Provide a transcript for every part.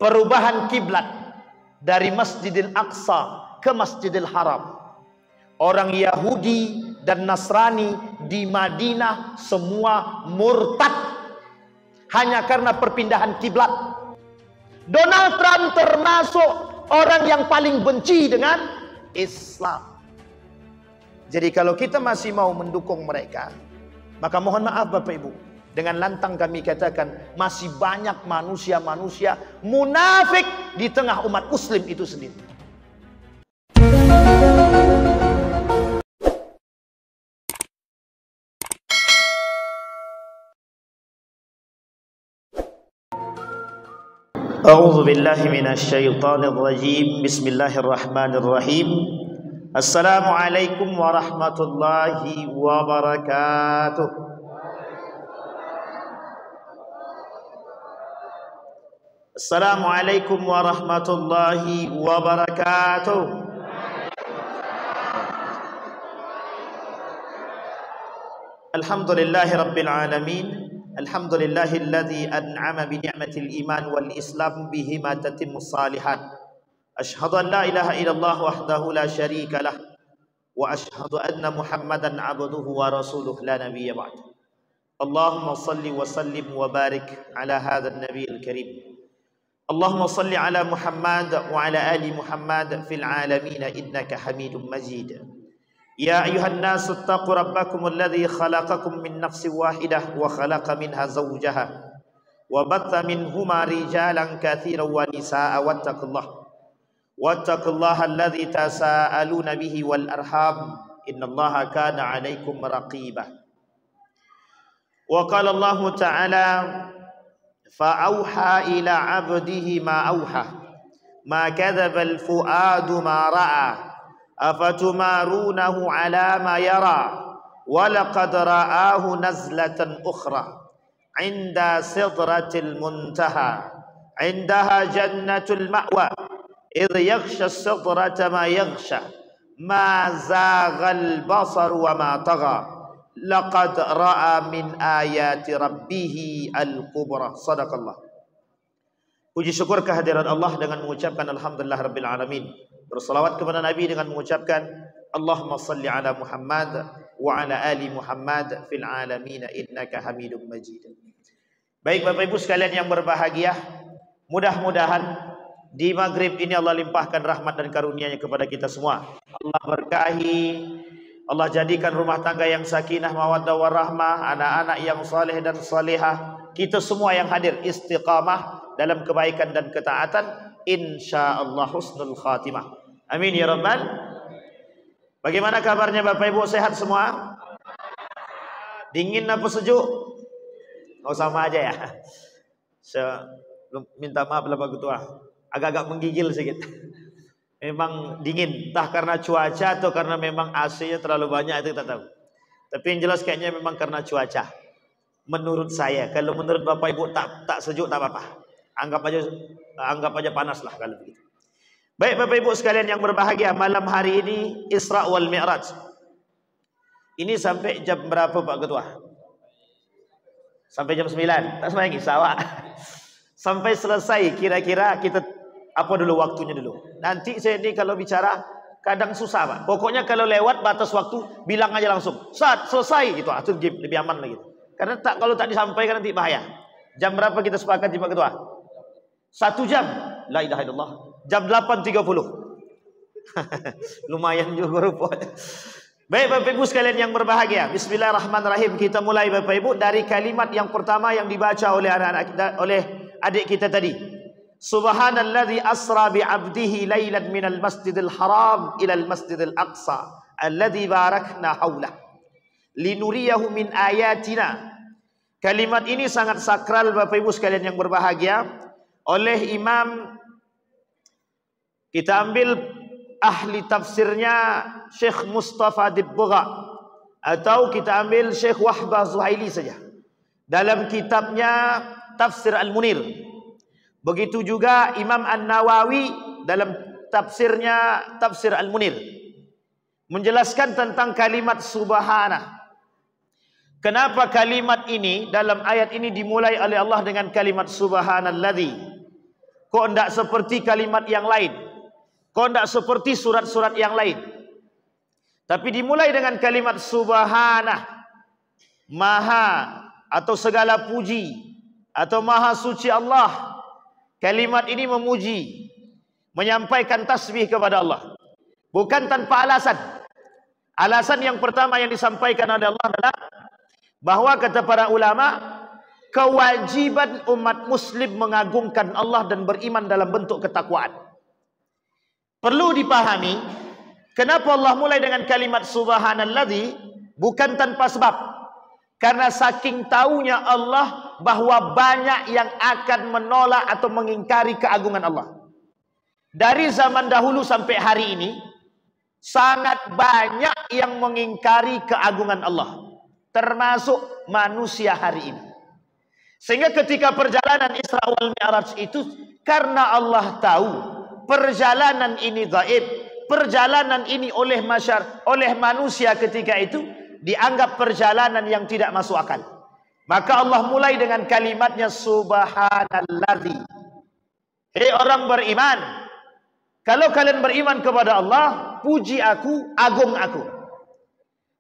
perubahan kiblat dari Masjidil Aqsa ke Masjidil Haram. Orang Yahudi dan Nasrani di Madinah semua murtad hanya karena perpindahan kiblat. Donald Trump termasuk orang yang paling benci dengan Islam. Jadi kalau kita masih mau mendukung mereka, maka mohon maaf Bapak Ibu, dengan lantang kami katakan masih banyak manusia-manusia munafik di tengah umat muslim itu sendiri. A'udzu billahi minasyaitonir rajim. Bismillahirrahmanirrahim. Assalamualaikum warahmatullahi wabarakatuh. Assalamualaikum warahmatullahi wabarakatuh. Alhamdulillahi rabbil alamin. Alhamdulillahilladzi an'ama bi ni'matil iman wal islam bihima tatimmus salihat. Asyhadu an la ilaha illallah wahdahu la syarika lah wa asyhadu anna Muhammadan abduhu wa rasuluh la nabiyya ba'd. Allahumma salli wa sallim wa barik ala hadzal nabiyil karim. Allahumma salli ala Muhammad wa ala ali Muhammad fil alamin innaka Hamidum Majid. يا أيها الناس اتقوا ربكم الذي خلقكم من نفس واحدة وخلق منها زوجها وبث منهما رجالا كثيرا ونساء واتقوا الله الذي تساءلون به والأرحام إن الله كان عليكم رقيبا. وقال الله تعالى فأوحى إلى عبده ما أوحى ما كذب الفؤاد ما رأى أفتمارونه على ما يرى ولقد رآه نزلة أخرى عند سدرة المنتهى عندها جنة المأوى إذ يغشى السدرة ما يغشى ما زاغ البصر وما طغى لقد رأى من آيات ربه الكبرى. صدق Allah. Puji syukur kehadiran Allah dengan mengucapkan Alhamdulillah Rabbil Alamin. Bersalawat kepada Nabi dengan mengucapkan Allahumma salli ala Muhammad wa ala ali Muhammad fil alamin innaka Hamidum Majid. Baik Bapak Ibu sekalian yang berbahagia, mudah-mudahan di maghrib ini Allah limpahkan rahmat dan karunia-Nya kepada kita semua. Allah berkahi, Allah jadikan rumah tangga yang sakinah, mawaddah warahmah, anak-anak yang saleh dan salihah, kita semua yang hadir istiqamah dalam kebaikan dan ketaatan, insyaallah husnul khatimah. Amin ya rabbal. Bagaimana kabarnya Bapak Ibu, sehat semua? Dingin apa sejuk? Oh sama aja ya. Minta maaf lah Pak Ketua, agak-agak menggigil sedikit. Memang dingin, entah karena cuaca atau karena memang AC-nya terlalu banyak, itu kita tahu. Tapi yang jelas kayaknya memang karena cuaca. Menurut saya, kalau menurut Bapak Ibu tak sejuk tak apa-apa. Anggap aja panas lah kalau begitu. Baik Bapak Ibu sekalian yang berbahagia, malam hari ini Isra wal Mi'raj. Ini sampai jam berapa Pak Ketua? Sampai jam 9. Tak sembahyang sawah. Sampai selesai kira-kira kita apa dulu waktunya dulu. Nanti saya ini kalau bicara kadang susah Pak. Pokoknya kalau lewat batas waktu bilang aja langsung. Saat selesai gitu, itu lebih aman lagi. Karena kalau tak disampaikan nanti bahaya. Jam berapa kita sepakat Pak Ketua? 1 jam. La ilaha illallah. Jam 8.30. Lumayan juga rupanya. Baik Bapak Ibu sekalian yang berbahagia, bismillahirrahmanirrahim. Kita mulai Bapak Ibu dari kalimat yang pertama yang dibaca oleh anak-anak kita, oleh adik kita tadi. Subhanalladzi asra bi 'abdihi lailan minal masjidil haram ilal masjidil aqsa alladzi barakna haulah linuriyahu min ayatina. Kalimat ini sangat sakral Bapak Ibu sekalian yang berbahagia. Oleh Imam, kita ambil ahli tafsirnya Syekh Mustafa Dibbugha, atau kita ambil Syekh Wahbah Zuhaili saja dalam kitabnya Tafsir Al-Munir. Begitu juga Imam An-Nawawi dalam tafsirnya Tafsir Al-Munir menjelaskan tentang kalimat subhana. Kenapa kalimat ini dalam ayat ini dimulai oleh Allah dengan kalimat subhanalladzi? Kok tidak seperti kalimat yang lain? Kok tidak seperti surat-surat yang lain? Tapi dimulai dengan kalimat subhanah, maha atau segala puji, atau maha suci Allah. Kalimat ini memuji, menyampaikan tasbih kepada Allah. Bukan tanpa alasan. Alasan yang pertama yang disampaikan oleh Allah adalah bahwa kata para ulama, kewajiban umat muslim mengagungkan Allah dan beriman dalam bentuk ketakwaan. Perlu dipahami, kenapa Allah mulai dengan kalimat subhanalladzi bukan tanpa sebab. Karena saking taunya Allah bahwa banyak yang akan menolak atau mengingkari keagungan Allah. Dari zaman dahulu sampai hari ini, sangat banyak yang mengingkari keagungan Allah, termasuk manusia hari ini. Sehingga ketika perjalanan Isra wal Mi'raj itu, karena Allah tahu perjalanan ini gaib, perjalanan ini oleh manusia ketika itu dianggap perjalanan yang tidak masuk akal. Maka Allah mulai dengan kalimatnya subhanalladzi. Hei orang beriman, kalau kalian beriman kepada Allah, puji aku, agung aku.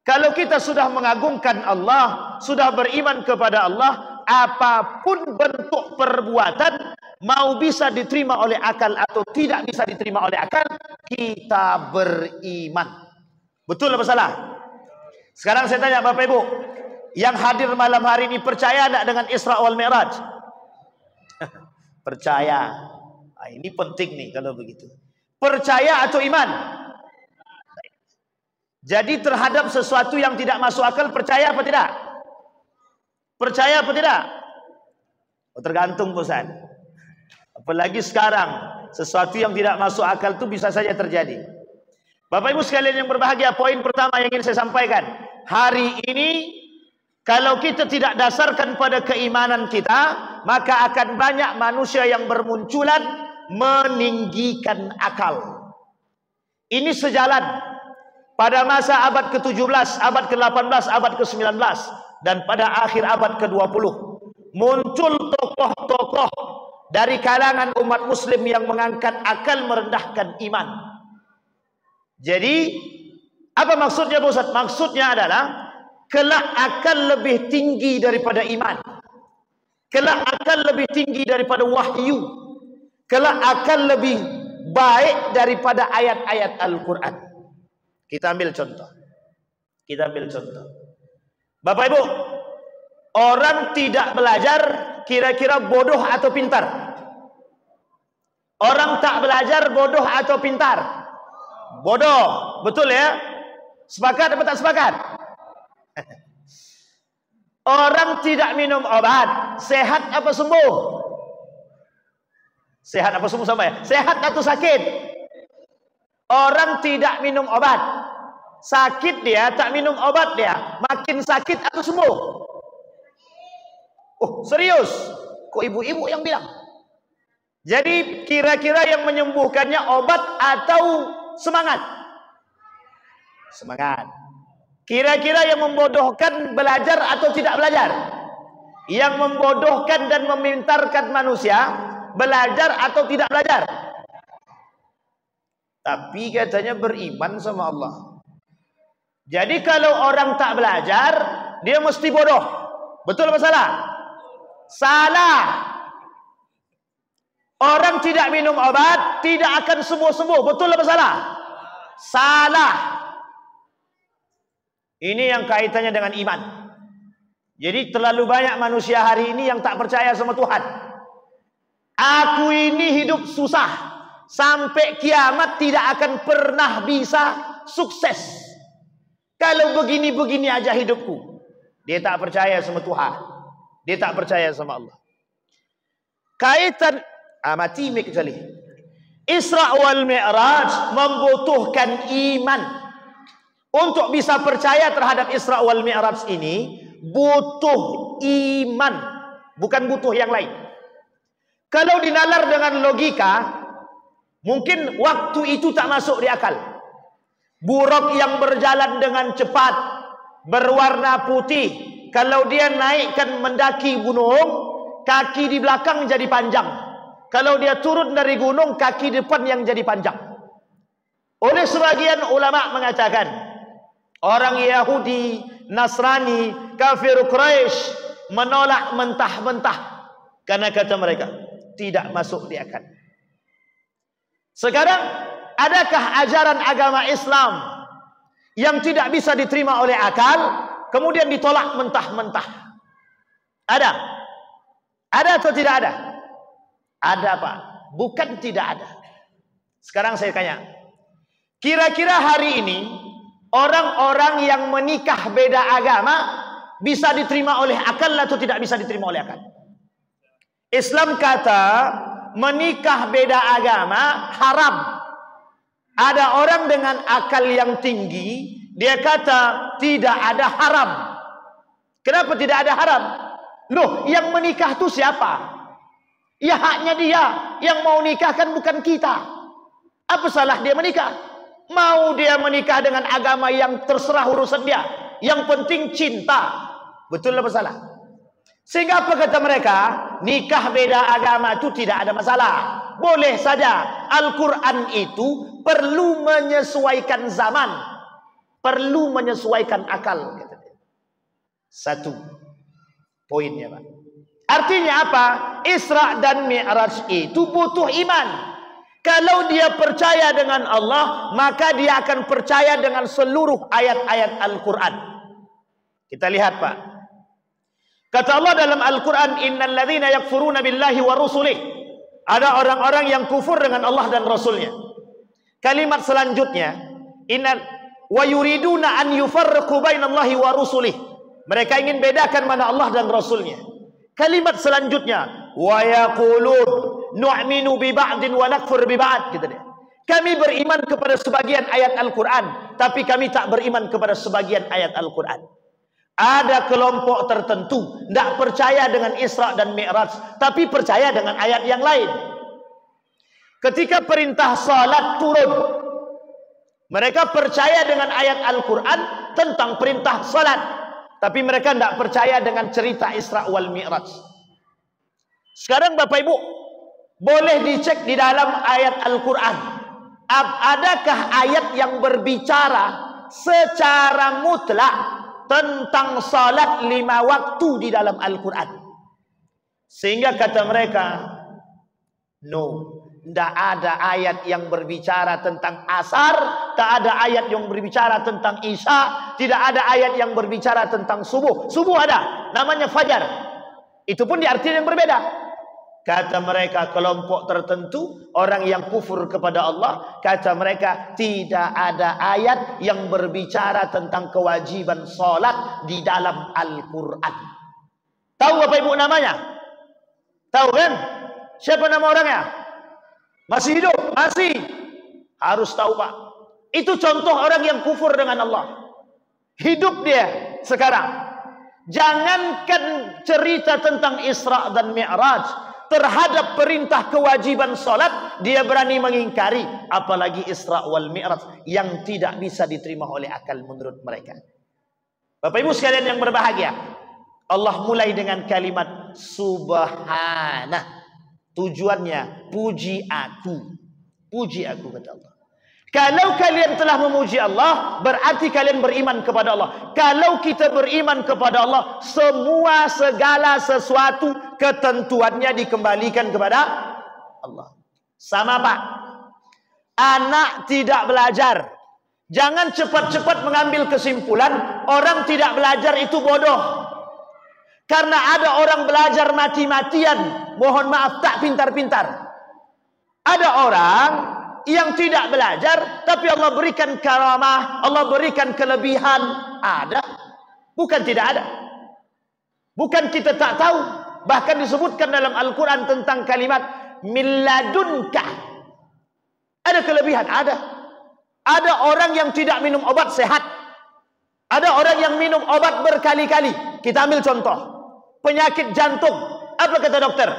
Kalau kita sudah mengagungkan Allah, sudah beriman kepada Allah, apapun bentuk perbuatan, mau bisa diterima oleh akal atau tidak bisa diterima oleh akal, kita beriman. Betul apa salah? Sekarang saya tanya Bapak Ibu, yang hadir malam hari ini percaya tidak dengan Isra wal Mi'raj? Percaya. Nah, ini penting nih kalau begitu. Percaya atau iman? Jadi terhadap sesuatu yang tidak masuk akal, percaya apa tidak? Percaya apa tidak? Oh, tergantung Ustaz. Apalagi sekarang, sesuatu yang tidak masuk akal itu bisa saja terjadi. Bapak Ibu sekalian yang berbahagia, poin pertama yang ingin saya sampaikan. Hari ini, kalau kita tidak dasarkan pada keimanan kita, maka akan banyak manusia yang bermunculan meninggikan akal. Ini sejalan pada masa abad ke-17, abad ke-18, abad ke-19, dan pada akhir abad ke-20. Muncul tokoh-tokoh dari kalangan umat muslim yang mengangkat akal merendahkan iman. Jadi, apa maksudnya Ustaz? Maksudnya adalah kelak akal lebih tinggi daripada iman. Kelak akal lebih tinggi daripada wahyu. Kelak akal lebih baik daripada ayat-ayat Al-Quran. Kita ambil contoh. Bapak Ibu, orang tidak belajar kira-kira bodoh atau pintar? Orang tak belajar bodoh atau pintar? Bodoh, betul ya? Sepakat atau tak sepakat? Orang tidak minum obat, sehat apa sembuh? Sehat apa sembuh sama ya? Sehat atau sakit? Orang tidak minum obat, sakit dia, tak minum obat dia, makin sakit atau sembuh? Oh, serius? Kok ibu-ibu yang bilang? Jadi kira-kira yang menyembuhkannya obat atau semangat? Semangat. Kira-kira yang membodohkan belajar atau tidak belajar? Yang membodohkan dan memintarkan manusia belajar atau tidak belajar? Tapi katanya beriman sama Allah. Jadi kalau orang tak belajar, dia mesti bodoh. Betul apa salah? Salah. Orang tidak minum obat tidak akan sembuh-sembuh. Betul apa salah? Salah. Ini yang kaitannya dengan iman. Jadi terlalu banyak manusia hari ini yang tak percaya sama Tuhan. Aku ini hidup susah, sampai kiamat tidak akan pernah bisa sukses. Kalau begini-begini aja hidupku. Dia tak percaya sama Tuhan. Dia tak percaya sama Allah. Kaitan mati kecuali Isra wal Mi'raj membutuhkan iman. Untuk bisa percaya terhadap Isra wal Mi'raj ini butuh iman, bukan butuh yang lain. Kalau dinalar dengan logika, mungkin waktu itu tak masuk di akal. Buruk yang berjalan dengan cepat, berwarna putih, kalau dia naikkan mendaki gunung, kaki di belakang jadi panjang. Kalau dia turun dari gunung, kaki depan yang jadi panjang. Oleh sebagian ulama mengatakan, orang Yahudi, Nasrani, kafir Quraisy menolak mentah-mentah. Karena kata mereka, tidak masuk di akal. Sekarang, adakah ajaran agama Islam yang tidak bisa diterima oleh akal, kemudian ditolak mentah-mentah? Ada? Ada atau tidak ada? Ada, Pak. Bukan tidak ada. Sekarang saya tanya, kira-kira hari ini orang-orang yang menikah beda agama bisa diterima oleh akal atau tidak bisa diterima oleh akal? Islam kata menikah beda agama haram. Ada orang dengan akal yang tinggi, dia kata tidak ada haram. Kenapa tidak ada haram? Loh, yang menikah itu siapa? Ya haknya dia. Yang mau nikah kan bukan kita. Apa salah dia menikah? Mau dia menikah dengan agama yang terserah urusan dia. Yang penting cinta. Betul apa salah? Sehingga apa kata mereka? Nikah beda agama itu tidak ada masalah. Boleh saja. Al-Quran itu perlu menyesuaikan zaman. Perlu menyesuaikan akal. Satu poinnya, Pak. Artinya apa? Isra dan Mi'raj itu butuh iman. Kalau dia percaya dengan Allah, maka dia akan percaya dengan seluruh ayat-ayat Al-Quran. Kita lihat, Pak. Kata Allah dalam Al-Quran, innal ladzina yakfuruna billahi wa rusulih. Ada orang-orang yang kufur dengan Allah dan Rasulnya. Kalimat selanjutnya, innal wa yuriduna an yufarriqu bainallahi wa rusulih. Mereka ingin bedakan mana Allah dan Rasulnya. Kalimat selanjutnya, wa yaqulun nu'minu bi ba'din wa nakfur bi ba'd, gitu dia. Kami beriman kepada sebagian ayat Al-Quran, tapi kami tak beriman kepada sebagian ayat Al-Quran. Ada kelompok tertentu tidak percaya dengan Isra dan Mi'raj, tapi percaya dengan ayat yang lain. Ketika perintah salat turun, mereka percaya dengan ayat Al-Quran tentang perintah salat, tapi mereka tidak percaya dengan cerita Isra wal Mi'raj. Sekarang Bapak Ibu, boleh dicek di dalam ayat Al-Quran. Adakah ayat yang berbicara secara mutlak tentang salat 5 waktu di dalam Al-Quran? Sehingga kata mereka, no, tidak ada ayat yang berbicara tentang asar, tak ada ayat yang berbicara tentang isya, tidak ada ayat yang berbicara tentang subuh. Subuh ada, namanya fajar. Itu pun diartikan yang berbeda. Kata mereka kelompok tertentu, orang yang kufur kepada Allah, kata mereka tidak ada ayat yang berbicara tentang kewajiban salat di dalam Al-Quran. Tahu Bapak Ibu namanya? Tahu kan? Siapa nama orangnya? Masih hidup? Masih. Harus tahu, Pak. Itu contoh orang yang kufur dengan Allah. Hidup dia sekarang. Jangankan cerita tentang Isra dan Mi'raj, terhadap perintah kewajiban salat dia berani mengingkari, apalagi Isra wal Mi'raj yang tidak bisa diterima oleh akal menurut mereka. Bapak Ibu sekalian yang berbahagia, Allah mulai dengan kalimat subhana. Tujuannya puji aku. Puji aku, kata Allah. Kalau kalian telah memuji Allah, berarti kalian beriman kepada Allah. Kalau kita beriman kepada Allah, semua segala sesuatu ketentuannya dikembalikan kepada Allah. Sama, Pak. Anak tidak belajar, jangan cepat-cepat mengambil kesimpulan orang tidak belajar itu bodoh. Karena ada orang belajar mati-matian, mohon maaf, tak pintar-pintar. Ada orang yang tidak belajar, tapi Allah berikan karamah, Allah berikan kelebihan. Ada. Bukan tidak ada. Bukan kita tak tahu. Bahkan disebutkan dalam Al-Quran tentang kalimat milladunka. Ada kelebihan, ada. Ada orang yang tidak minum obat sehat. Ada orang yang minum obat berkali-kali. Kita ambil contoh. Penyakit jantung. Apa kata dokter?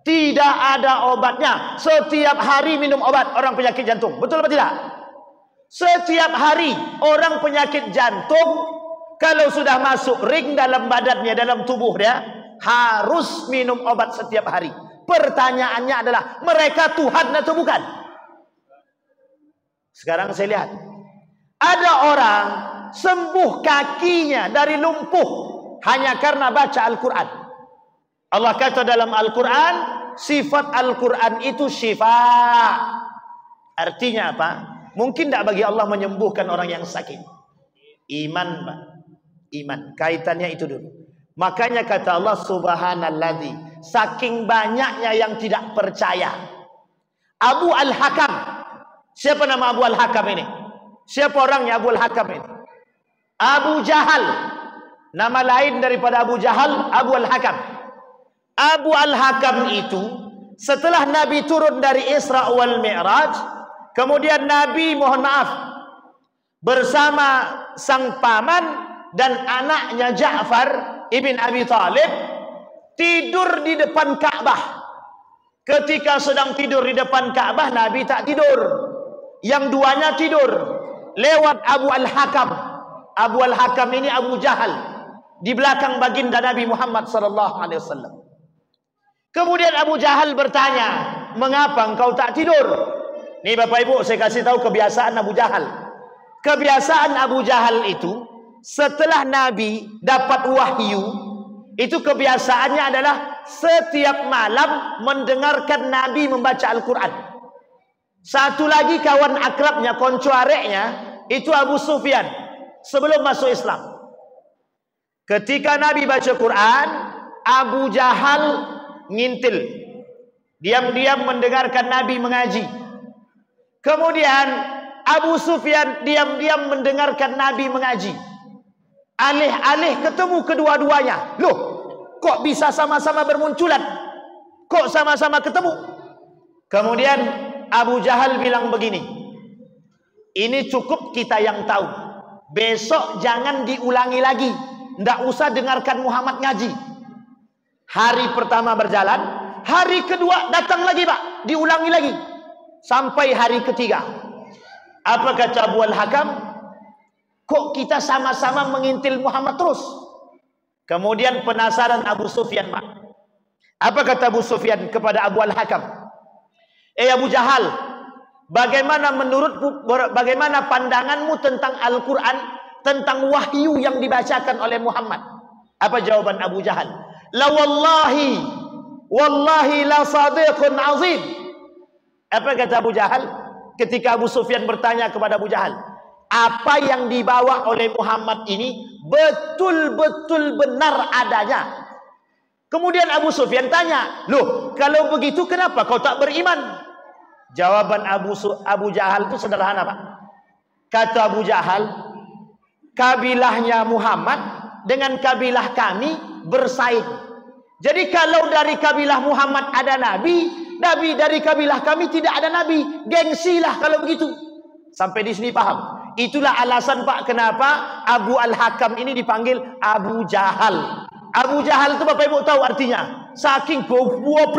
Tidak ada obatnya. Setiap hari minum obat orang penyakit jantung. Betul atau tidak? Setiap hari orang penyakit jantung, kalau sudah masuk ring dalam badannya, dalam tubuh dia, harus minum obat setiap hari. Pertanyaannya adalah, mereka Tuhan atau bukan? Sekarang saya lihat, ada orang sembuh kakinya dari lumpuh hanya karena baca Al-Quran. Allah kata dalam Al-Quran, sifat Al-Quran itu syifa. Artinya apa? Mungkin tidak bagi Allah menyembuhkan orang yang sakit. Iman, Pak. Iman. Kaitannya itu dulu. Makanya kata Allah, subhanalladzi, saking banyaknya yang tidak percaya. Abu Al-Hakam. Siapa nama Abu Al-Hakam ini? Siapa orangnya Abu Al-Hakam ini? Abu Jahal. Nama lain daripada Abu Jahal, Abu Al-Hakam. Abu Al-Hakam itu setelah Nabi turun dari Isra wal Mi'raj, kemudian Nabi, mohon maaf, bersama sang paman dan anaknya Ja'far ibn Abi Talib tidur di depan Ka'bah. Ketika sedang tidur di depan Ka'bah, Nabi tak tidur. Yang duanya tidur. Lewat Abu Al-Hakam. Abu Al-Hakam ini Abu Jahal, di belakang baginda Nabi Muhammad SAW. Kemudian Abu Jahal bertanya, mengapa engkau tak tidur? Nih Bapak Ibu, saya kasih tahu kebiasaan Abu Jahal. Kebiasaan Abu Jahal itu, setelah Nabi dapat wahyu, itu kebiasaannya adalah setiap malam mendengarkan Nabi membaca Al-Quran. Satu lagi kawan akrabnya, konco areknya, itu Abu Sufyan, sebelum masuk Islam. Ketika Nabi baca Quran, Abu Jahal ngintil, diam-diam mendengarkan Nabi mengaji. Kemudian Abu Sufyan diam-diam mendengarkan Nabi mengaji. Alih-alih ketemu kedua-duanya, loh, kok bisa sama-sama bermunculan? Kok sama-sama ketemu? Kemudian Abu Jahal bilang begini, ini cukup kita yang tahu, besok jangan diulangi lagi, ndak usah dengarkan Muhammad ngaji. Hari pertama berjalan, hari kedua datang lagi Pak, diulangi lagi, sampai hari ketiga. Apa kata Abu Al-Hakam? Kok kita sama-sama mengintil Muhammad terus? Kemudian penasaran Abu Sufyan, Pak. Apa kata Abu Sufyan kepada Abu Al-Hakam? Abu Jahal, bagaimana pandanganmu tentang Al-Quran, tentang wahyu yang dibacakan oleh Muhammad? Apa jawaban Abu Jahal? La wallahi la sadiqun azim. Apa kata Abu Jahal ketika Abu Sufyan bertanya kepada Abu Jahal, apa yang dibawa oleh Muhammad ini betul-betul benar adanya? Kemudian Abu Sufyan tanya, loh, kalau begitu kenapa kau tak beriman? Jawaban Abu Jahal itu sederhana, Pak. Kata Abu Jahal, kabilahnya Muhammad dengan kabilah kami bersaing. Jadi kalau dari kabilah Muhammad ada nabi, nabi dari kabilah kami tidak ada nabi. Gengsilah kalau begitu. Sampai di sini paham? Itulah alasan Pak kenapa Abu Al-Hakam ini dipanggil Abu Jahal. Abu Jahal itu Bapak Ibu tahu artinya? Saking goblok,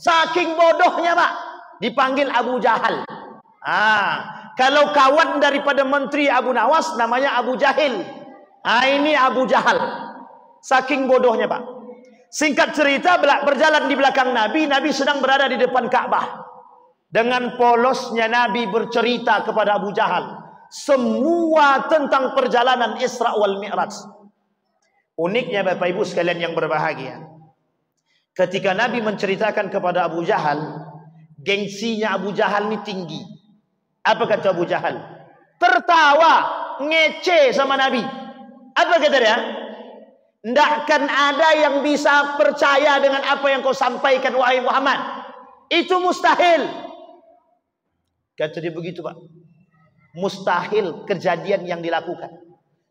saking bodohnya Pak, dipanggil Abu Jahal. Kalau kawan daripada menteri Abu Nawas namanya Abu Jahil. Ini Abu Jahal. Saking bodohnya Pak. Singkat cerita, berjalan di belakang Nabi, Nabi sedang berada di depan Ka'bah. Dengan polosnya Nabi bercerita kepada Abu Jahal semua tentang perjalanan Isra wal Mi'raj. Uniknya Bapak Ibu sekalian yang berbahagia, ketika Nabi menceritakan kepada Abu Jahal, gengsinya Abu Jahal ini tinggi. Apa kata Abu Jahal? Tertawa, ngece sama Nabi. Apa kata dia? Tidak akan ada yang bisa percaya dengan apa yang kau sampaikan wahai Muhammad. Itu mustahil. Kata dia begitu Pak. Mustahil kejadian yang dilakukan.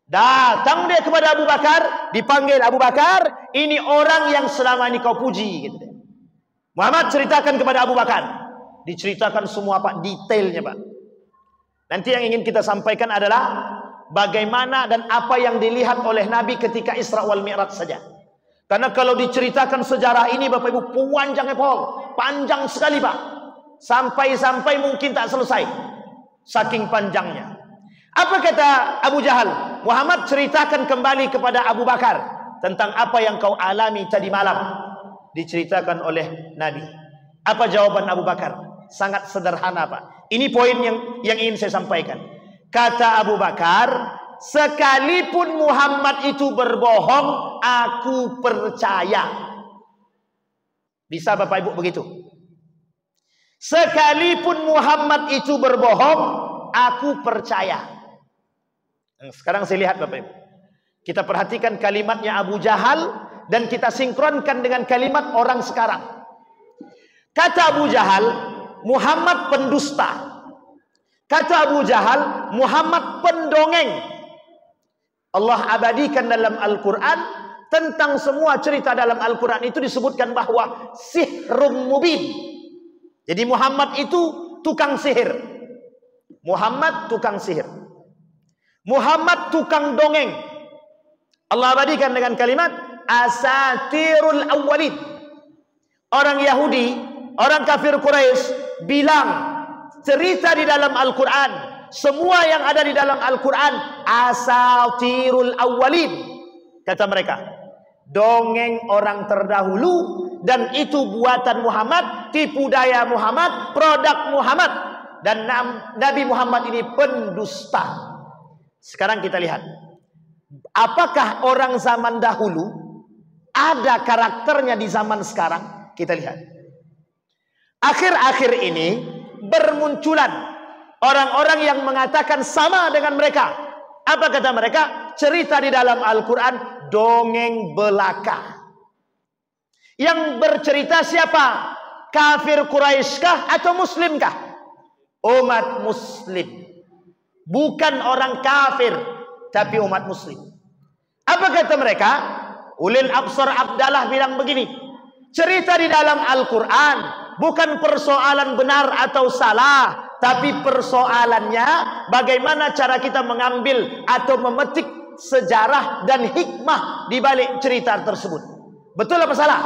Datang dia kepada Abu Bakar, dipanggil Abu Bakar, ini orang yang selama ini kau puji. Gitu. Muhammad ceritakan kepada Abu Bakar. Diceritakan semua Pak, detailnya Pak. Nanti yang ingin kita sampaikan adalah bagaimana dan apa yang dilihat oleh Nabi ketika Isra wal Mi'raj saja. Karena kalau diceritakan sejarah ini Bapak Ibu panjang sekali Pak. Sampai-sampai mungkin tak selesai. Saking panjangnya. Apa kata Abu Jahal? Muhammad ceritakan kembali kepada Abu Bakar tentang apa yang kau alami tadi malam. diceritakan oleh Nabi. Apa jawaban Abu Bakar? Sangat sederhana, Pak. Ini poin yang ingin saya sampaikan. Kata Abu Bakar, sekalipun Muhammad itu berbohong, aku percaya. Bisa Bapak Ibu begitu? Sekalipun Muhammad itu berbohong, aku percaya. Sekarang saya lihat Bapak Ibu. Kita perhatikan kalimatnya Abu Jahal dan kita sinkronkan dengan kalimat orang sekarang. Kata Abu Jahal, Muhammad pendusta. Kata Abu Jahal, Muhammad pendongeng. Allah abadikan dalam Al-Quran, tentang semua cerita dalam Al-Quran itu disebutkan bahwa sihrum mubin. Jadi Muhammad itu tukang sihir. Muhammad tukang sihir. Muhammad tukang dongeng. Allah abadikan dengan kalimat asatirul awwalin. Orang Yahudi, orang kafir Quraisy bilang cerita di dalam Al-Quran, semua yang ada di dalam Al-Quran asatirul awwalin. Kata mereka, dongeng orang terdahulu, dan itu buatan Muhammad, tipu daya Muhammad, produk Muhammad, dan Nabi Muhammad ini pendusta. Sekarang kita lihat, apakah orang zaman dahulu ada karakternya di zaman sekarang? Kita lihat. Akhir-akhir ini bermunculan orang-orang yang mengatakan sama dengan mereka. Apa kata mereka? Cerita di dalam Al-Quran dongeng belaka. Yang bercerita siapa? Kafir Quraisy kah atau Muslim kah? Umat Muslim. Bukan orang kafir, tapi umat Muslim. Apa kata mereka? Ulil Absar Abdallah bilang begini, cerita di dalam Al-Quran bukan persoalan benar atau salah, tapi persoalannya bagaimana cara kita mengambil atau memetik sejarah dan hikmah di balik cerita tersebut. Betul apa salah?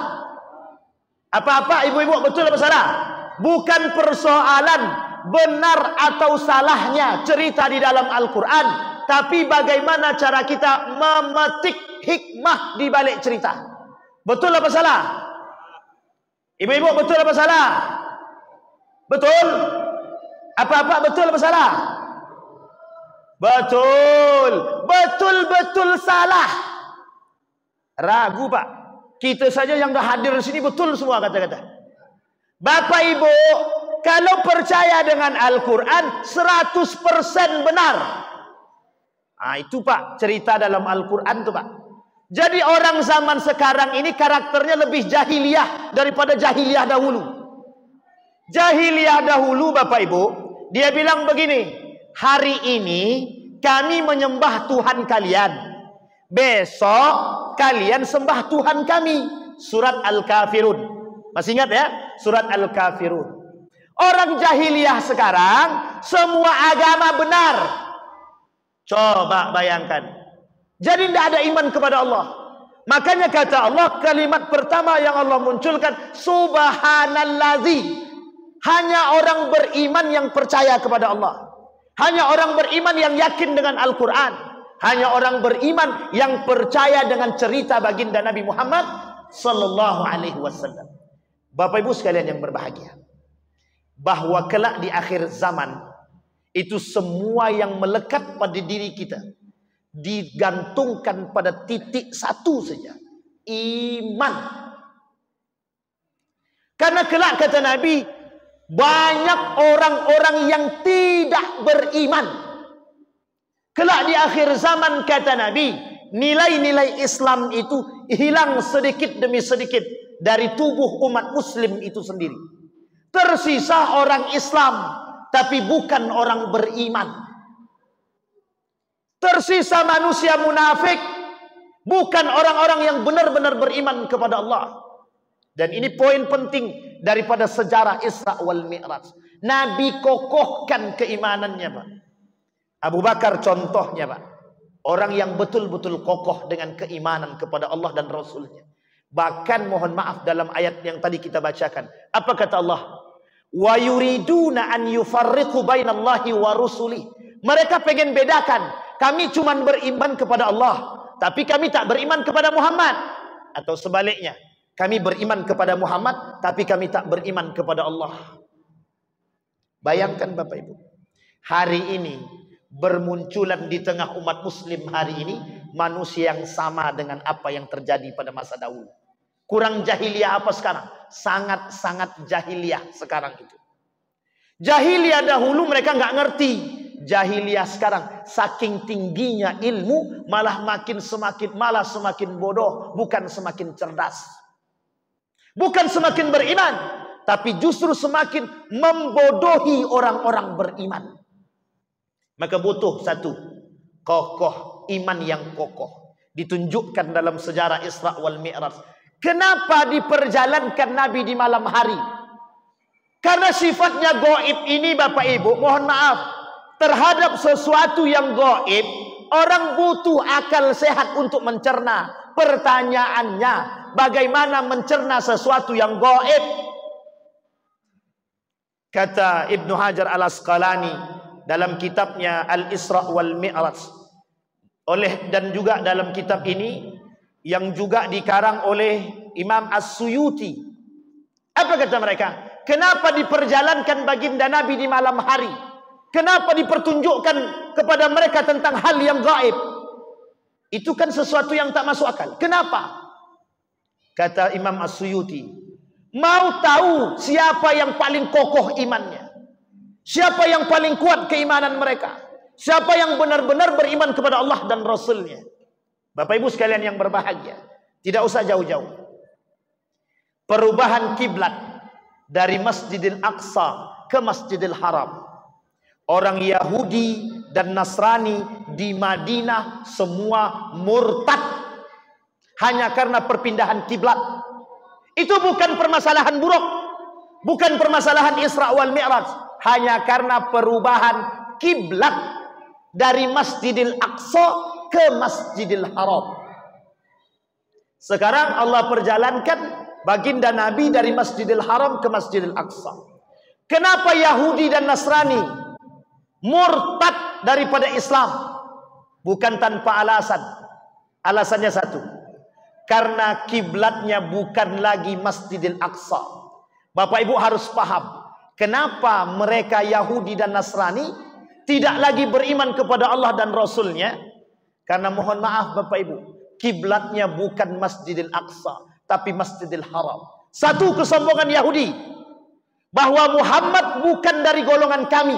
Apa-apa ibu-ibu, betul apa salah? Bukan persoalan benar atau salahnya cerita di dalam Al-Quran, tapi bagaimana cara kita memetik hikmah di balik cerita. Betul apa salah? Ibu-ibu, betul apa salah? Betul? Apa-apa betul apa salah? Betul. Betul-betul salah. Ragu Pak. Kita saja yang dah hadir di sini betul semua kata-kata. Bapak Ibu, kalau percaya dengan Al-Quran 100% benar. Itu Pak, cerita dalam Al-Quran itu Pak. Jadi orang zaman sekarang ini karakternya lebih jahiliyah daripada jahiliyah dahulu. Jahiliyah dahulu Bapak Ibu, dia bilang begini, hari ini kami menyembah Tuhan kalian, besok kalian sembah Tuhan kami. Surat Al-Kafirun. Masih ingat ya? Surat Al-Kafirun. Orang jahiliyah sekarang semua agama benar. Coba bayangkan. Jadi tidak ada iman kepada Allah. Makanya kata Allah, kalimat pertama yang Allah munculkan, subhanallazi. Hanya orang beriman yang percaya kepada Allah. Hanya orang beriman yang yakin dengan Al-Quran. Hanya orang beriman yang percaya dengan cerita baginda Nabi Muhammad sallallahu alaihi wasallam. Bapak Ibu sekalian yang berbahagia, bahwa kelak di akhir zaman itu semua yang melekat pada diri kita digantungkan pada titik satu saja, iman. Karena kelak kata Nabi, banyak orang-orang yang tidak beriman. Kelak di akhir zaman kata Nabi, nilai-nilai Islam itu hilang sedikit demi sedikit dari tubuh umat muslim itu sendiri. Tersisa orang Islam tapi bukan orang beriman. Tersisa manusia munafik, bukan orang-orang yang benar-benar beriman kepada Allah. Dan ini poin penting daripada sejarah Isra wal Mi'raj. Nabi kokohkan keimanannya Pak. Abu Bakar contohnya Pak, orang yang betul-betul kokoh dengan keimanan kepada Allah dan Rasulnya. Bahkan mohon maaf dalam ayat yang tadi kita bacakan, apa kata Allah? Wa yuriduna an yufarriqu bainallahi wa rusuli. Mereka pengen bedakan, kami cuma beriman kepada Allah, tapi kami tak beriman kepada Muhammad. Atau sebaliknya, Kami beriman kepada Muhammad, tapi kami tak beriman kepada Allah. Bayangkan Bapak Ibu, hari ini bermunculan di tengah umat muslim hari ini manusia yang sama dengan apa yang terjadi pada masa dahulu. Kurang jahiliyah apa sekarang? Sangat-sangat jahiliyah sekarang itu. Jahiliyah dahulu mereka nggak ngerti. Jahiliyah sekarang saking tingginya ilmu malah semakin bodoh, bukan semakin cerdas. Bukan semakin beriman, tapi justru semakin membodohi orang-orang beriman. Maka butuh satu, kokoh, iman yang kokoh. Ditunjukkan dalam sejarah Isra wal Mi'raj. Kenapa diperjalankan Nabi di malam hari? Karena sifatnya gaib ini Bapak Ibu, mohon maaf, terhadap sesuatu yang gaib, orang butuh akal sehat untuk mencerna. Pertanyaannya, bagaimana mencerna sesuatu yang gaib? Kata Ibnu Hajar Al-Asqalani dalam kitabnya Al-Isra wal Mi'raj, dan juga dalam kitab ini yang juga dikarang oleh Imam As-Suyuti. Apa kata mereka? Kenapa diperjalankan baginda Nabi di malam hari? Kenapa dipertunjukkan kepada mereka tentang hal yang gaib? Itu kan sesuatu yang tak masuk akal. Kenapa? Kata Imam As-Suyuti, mau tahu siapa yang paling kokoh imannya, siapa yang paling kuat keimanan mereka, siapa yang benar-benar beriman kepada Allah dan Rasulnya. Bapak Ibu sekalian yang berbahagia, tidak usah jauh-jauh. Perubahan kiblat dari Masjidil Aqsa ke Masjidil Haram. Orang Yahudi dan Nasrani di Madinah semua murtad hanya karena perpindahan kiblat. Itu bukan permasalahan buruk, bukan permasalahan Isra wal Mi'raj, hanya karena perubahan kiblat dari Masjidil Aqsa ke Masjidil Haram. Sekarang Allah perjalankan baginda Nabi dari Masjidil Haram ke Masjidil Aqsa. Kenapa Yahudi dan Nasrani murtad daripada Islam? Bukan tanpa alasan. Alasannya satu, karena kiblatnya bukan lagi Masjidil Aqsa. Bapak Ibu harus paham, kenapa mereka Yahudi dan Nasrani tidak lagi beriman kepada Allah dan Rasulnya? Karena mohon maaf Bapak Ibu, kiblatnya bukan Masjidil Aqsa, tapi Masjidil Haram. Satu kesombongan Yahudi, bahwa Muhammad bukan dari golongan kami.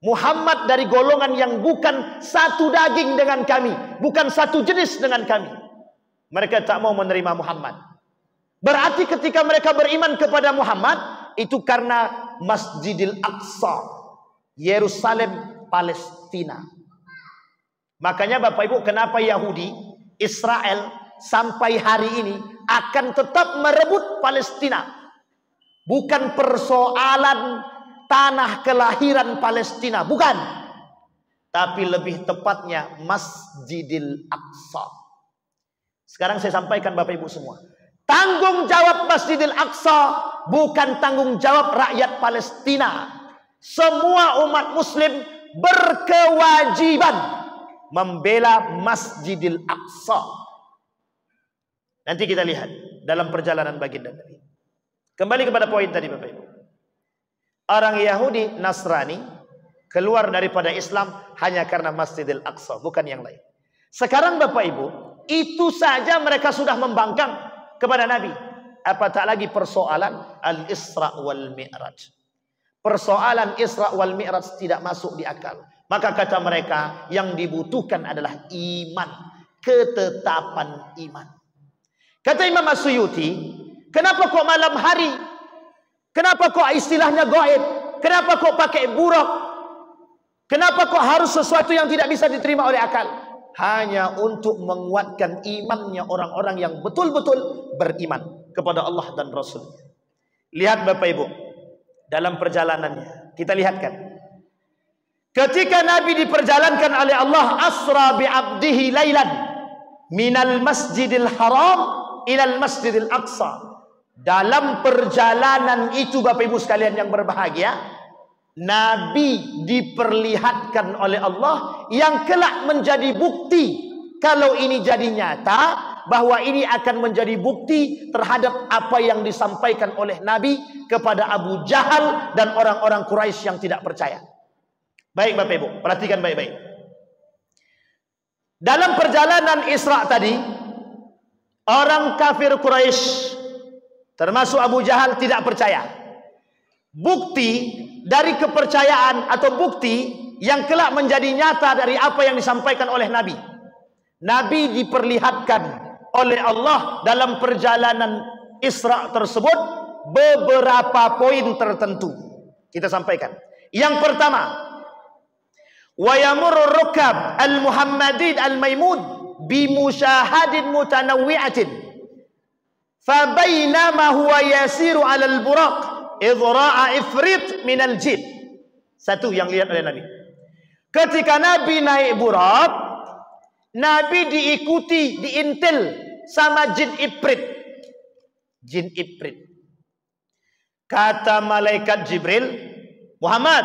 Muhammad dari golongan yang bukan satu daging dengan kami, bukan satu jenis dengan kami. Mereka tak mau menerima Muhammad. Berarti ketika mereka beriman kepada Muhammad, itu karena Masjidil Aqsa, Yerusalem, Palestina. Makanya Bapak Ibu, kenapa Yahudi, Israel sampai hari ini akan tetap merebut Palestina? Bukan persoalan tanah kelahiran Palestina, bukan. Tapi lebih tepatnya Masjidil Aqsa. Sekarang saya sampaikan Bapak Ibu semua, tanggung jawab Masjidil Aqsa bukan tanggung jawab rakyat Palestina. Semua umat muslim berkewajiban membela Masjidil Aqsa. Nanti kita lihat dalam perjalanan baginda Nabi. Kembali kepada poin tadi Bapak Ibu. Orang Yahudi Nasrani keluar daripada Islam hanya karena Masjidil Aqsa, bukan yang lain. Sekarang Bapak Ibu, itu saja mereka sudah membangkang kepada Nabi. Apa tak lagi persoalan Al-Isra wal Mi'raj. Persoalan Isra wal Mi'raj tidak masuk di akal. Maka kata mereka, yang dibutuhkan adalah iman, ketetapan iman. Kata Imam As-Suyuti, kenapa kok malam hari? Kenapa kok istilahnya gaib? Kenapa kok pakai buruk? Kenapa kok harus sesuatu yang tidak bisa diterima oleh akal? Hanya untuk menguatkan imannya orang-orang yang betul-betul beriman kepada Allah dan Rasulnya. Lihat Bapak Ibu, dalam perjalanannya, kita lihatkan. Ketika Nabi diperjalankan oleh Allah, asra bi'abdihi laylan minal masjidil haram ilal masjidil aqsa. Dalam perjalanan itu Bapak Ibu sekalian yang berbahagia, Nabi diperlihatkan oleh Allah yang kelak menjadi bukti kalau ini jadi nyata bahwa ini akan menjadi bukti terhadap apa yang disampaikan oleh Nabi kepada Abu Jahal dan orang-orang Quraisy yang tidak percaya. Baik Bapak Ibu, perhatikan baik-baik. Dalam perjalanan Isra tadi, orang kafir Quraisy termasuk Abu Jahal tidak percaya. Bukti dari kepercayaan atau bukti yang kelak menjadi nyata dari apa yang disampaikan oleh Nabi. Nabi diperlihatkan oleh Allah dalam perjalanan Isra tersebut beberapa poin tertentu. Kita sampaikan. Yang pertama, wa yamurru rukab al-Muhammadin al-Maimud bi musyahadin mutanawwi'atin. Fa bainama huwa yasiru 'ala al-buraq idh ra'a ifrit min al-jin. Satu yang lihat oleh Nabi. Ketika Nabi naik buraq, Nabi diikuti, diintil sama jin ifrit. Jin ifrit. Kata malaikat Jibril, Muhammad,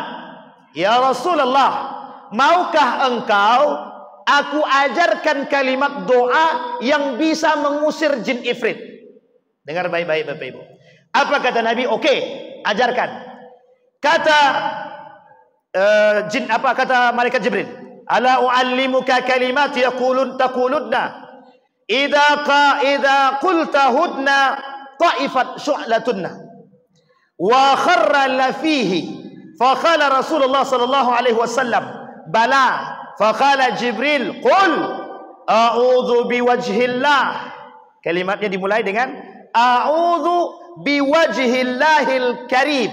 ya Rasulullah, maukah engkau aku ajarkan kalimat doa yang bisa mengusir jin ifrit? Dengar baik-baik Bapak Ibu. Apa kata Nabi? Oke, ajarkan. Kata kata malaikat Jibril, ala uallimuka kalimat taqulunna idza qulta hudna ta'ifat syu'latunna wa kharra la fihi fa qala Rasulullah sallallahu alaihi wasallam bala fa qala Jibril qul a'udzu biwajhillah. Kalimatnya dimulai dengan a'udzu biwajhillahil karim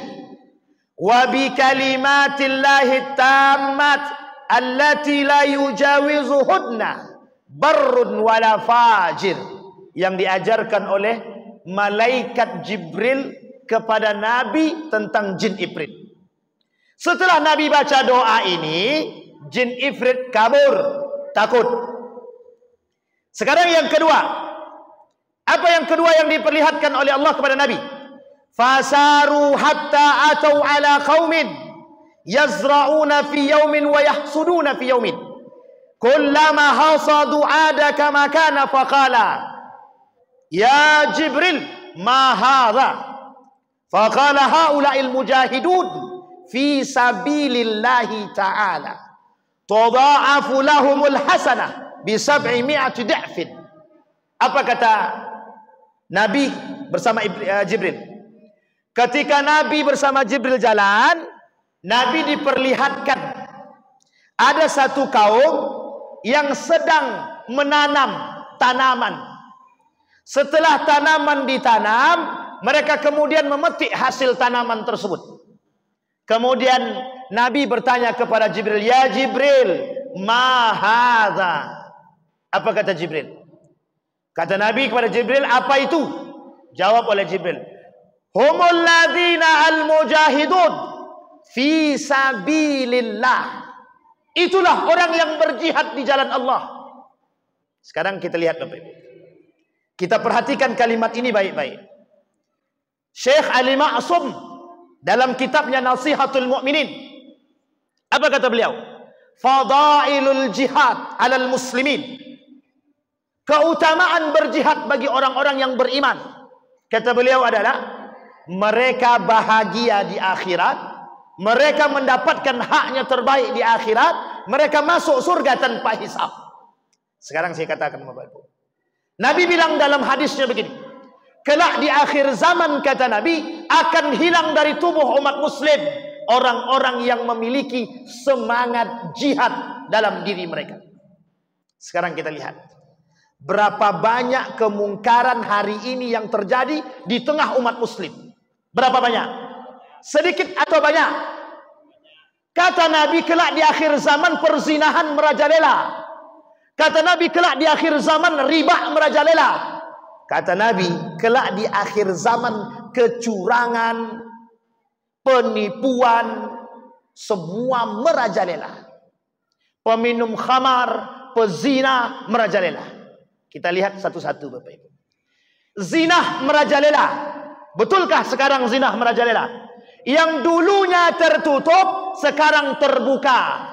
wa bi kalimatillahit tammat allati la yujawizuhunna barrun wala fajir, yang diajarkan oleh malaikat Jibril kepada Nabi tentang jin ifrit. Setelah Nabi baca doa ini, jin ifrit kabur, takut. Sekarang yang kedua, apa yang kedua yang diperlihatkan oleh Allah kepada Nabi? Fasaru hatta atau ala qaumin yazra'una fi yaumin wa yahsuduna fi yaumin kullama hasadu ada kama kana faqala ya Jibril ma hadha faqala haula'il mujahidun fi sabilillahi ta'ala tudha'afu lahumul hasanah bi 700 da'fin. Apa kata Nabi bersama Jibril? Ketika Nabi bersama Jibril jalan, Nabi diperlihatkan ada satu kaum yang sedang menanam tanaman. Setelah tanaman ditanam, mereka kemudian memetik hasil tanaman tersebut. Kemudian Nabi bertanya kepada Jibril, ya Jibril, ma hadza? Apa kata Jibril? Kata Nabi kepada Jibril, apa itu? Jawab oleh Jibril, humul ladzina al-mujahidun fi sabilillah. Itulah orang yang berjihad di jalan Allah. Sekarang kita lihat Bapak Ibu. Kita perhatikan kalimat ini baik-baik. Syekh Ali Ma'sum dalam kitabnya Nasihatul Mu'minin, apa kata beliau? Fadailul jihad 'alal muslimin. Keutamaan berjihad bagi orang-orang yang beriman. Kata beliau adalah mereka bahagia di akhirat. Mereka mendapatkan haknya terbaik di akhirat. Mereka masuk surga tanpa hisab. Sekarang saya katakan Bapak Ibu, Nabi bilang dalam hadisnya begini, kelak di akhir zaman kata Nabi akan hilang dari tubuh umat muslim orang-orang yang memiliki semangat jihad dalam diri mereka. Sekarang kita lihat berapa banyak kemungkaran hari ini yang terjadi di tengah umat muslim. Berapa banyak? Sedikit atau banyak? Kata Nabi kelak di akhir zaman perzinahan merajalela. Kata Nabi kelak di akhir zaman riba merajalela. Kata Nabi kelak di akhir zaman kecurangan, penipuan, semua merajalela. Peminum khamar, pezina merajalela. Kita lihat satu-satu Bapak Ibu. Zina merajalela. Betulkah sekarang zina merajalela? Yang dulunya tertutup sekarang terbuka.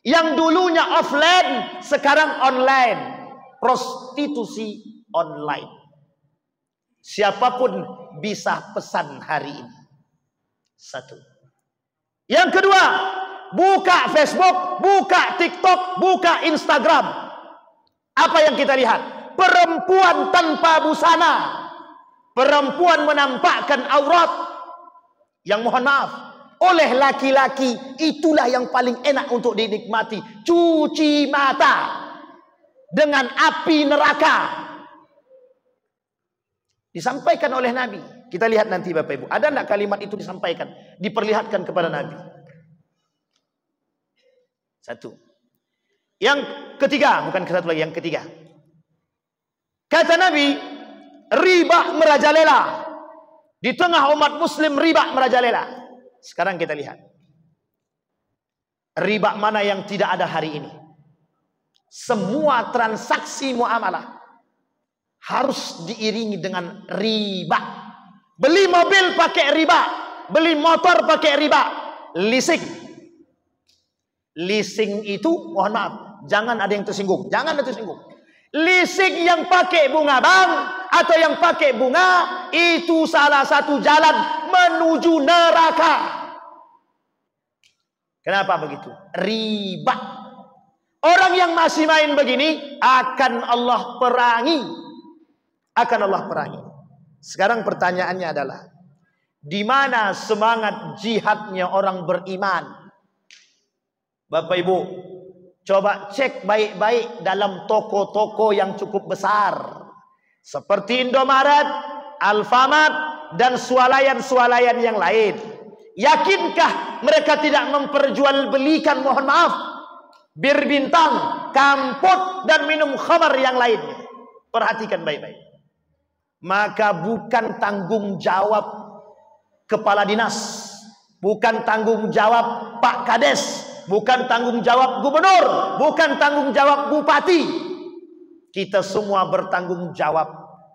Yang dulunya offline sekarang online. Prostitusi online. Siapapun bisa pesan hari ini. Satu. Yang kedua, buka Facebook, buka TikTok, buka Instagram. Apa yang kita lihat? Perempuan tanpa busana. Perempuan menampakkan aurat. Yang mohon maaf, oleh laki-laki itulah yang paling enak untuk dinikmati. Cuci mata dengan api neraka. Disampaikan oleh Nabi. Kita lihat nanti Bapak Ibu. Ada enggak kalimat itu disampaikan, diperlihatkan kepada Nabi? Satu. Yang ketiga, bukan satu lagi, yang ketiga. Kata Nabi, riba merajalela. Di tengah umat muslim riba merajalela. Sekarang kita lihat. Riba mana yang tidak ada hari ini? Semua transaksi muamalah harus diiringi dengan riba. Beli mobil pakai riba, beli motor pakai riba, leasing. Leasing itu, mohon maaf, jangan ada yang tersinggung, jangan ada tersinggung. Leasing yang pakai bunga bank atau yang pakai bunga itu salah satu jalan menuju neraka. Kenapa begitu? Riba. Orang yang masih main begini akan Allah perangi. Akan Allah perangi. Sekarang pertanyaannya adalah, di mana semangat jihadnya orang beriman? Bapak Ibu, coba cek baik-baik dalam toko-toko yang cukup besar seperti Indomaret, Alfamart, dan swalayan-swalayan yang lain. Yakinkah mereka tidak memperjualbelikan, mohon maaf, bir bintang, kampot, dan minum khamar yang lainnya? Perhatikan baik-baik. Maka bukan tanggung jawab kepala dinas, bukan tanggung jawab Pak Kades, bukan tanggung jawab gubernur, bukan tanggung jawab bupati. Kita semua bertanggung jawab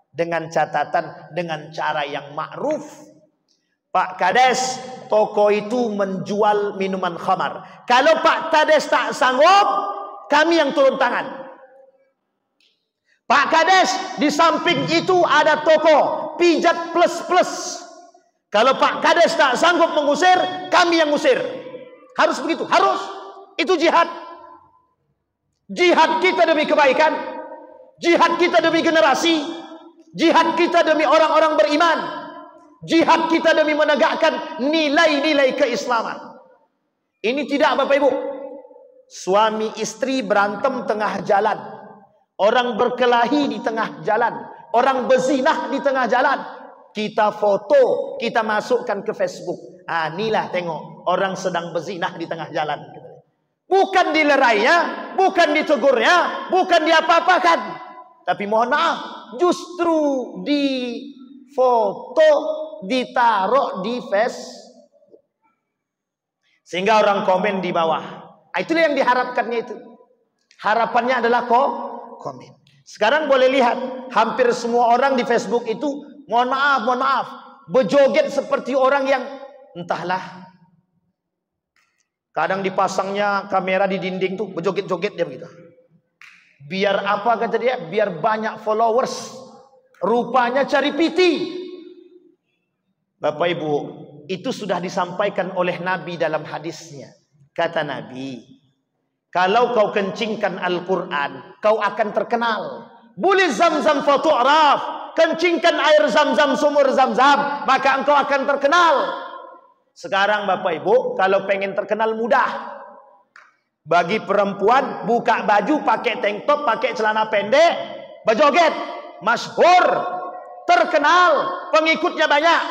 dengan catatan, dengan cara yang ma'ruf. Pak Kades, toko itu menjual minuman khamar. Kalau Pak Kades tak sanggup, kami yang turun tangan. Pak Kades, di samping itu ada toko pijat plus. Kalau Pak Kades tak sanggup mengusir, kami yang ngusir. Harus begitu, harus. Itu jihad. Jihad kita demi kebaikan. Jihad kita demi generasi. Jihad kita demi orang-orang beriman. Jihad kita demi menegakkan nilai-nilai keislaman. Ini tidak, Bapak Ibu. Suami istri berantem tengah jalan. Orang berkelahi di tengah jalan. Orang berzinah di tengah jalan. Kita foto, kita masukkan ke Facebook. Inilah tengok, orang sedang berzinah di tengah jalan. Bukan dilerainya, bukan ditegurnya, bukan diapa-apakan. Tapi mohon maaf, justru di foto, ditaruh di Facebook. Sehingga orang komen di bawah. Itulah yang diharapkannya itu. Harapannya adalah komen. Sekarang boleh lihat, hampir semua orang di Facebook itu, mohon maaf, berjoget seperti orang yang entahlah. Kadang dipasangnya kamera di dinding tuh, berjoget-joget dia begitu. Biar apa kata dia? Biar banyak followers. Rupanya cari piti. Bapak Ibu, itu sudah disampaikan oleh Nabi dalam hadisnya. Kata Nabi, kalau kau kencingkan Al-Quran, kau akan terkenal. Boleh zam-zam fatu'raf. Kencingkan air zam-zam, sumur zam-zam, maka engkau akan terkenal. Sekarang Bapak Ibu, kalau pengen terkenal mudah. Bagi perempuan, buka baju, pakai tank top, pakai celana pendek, berjoget, masyhur, terkenal, pengikutnya banyak.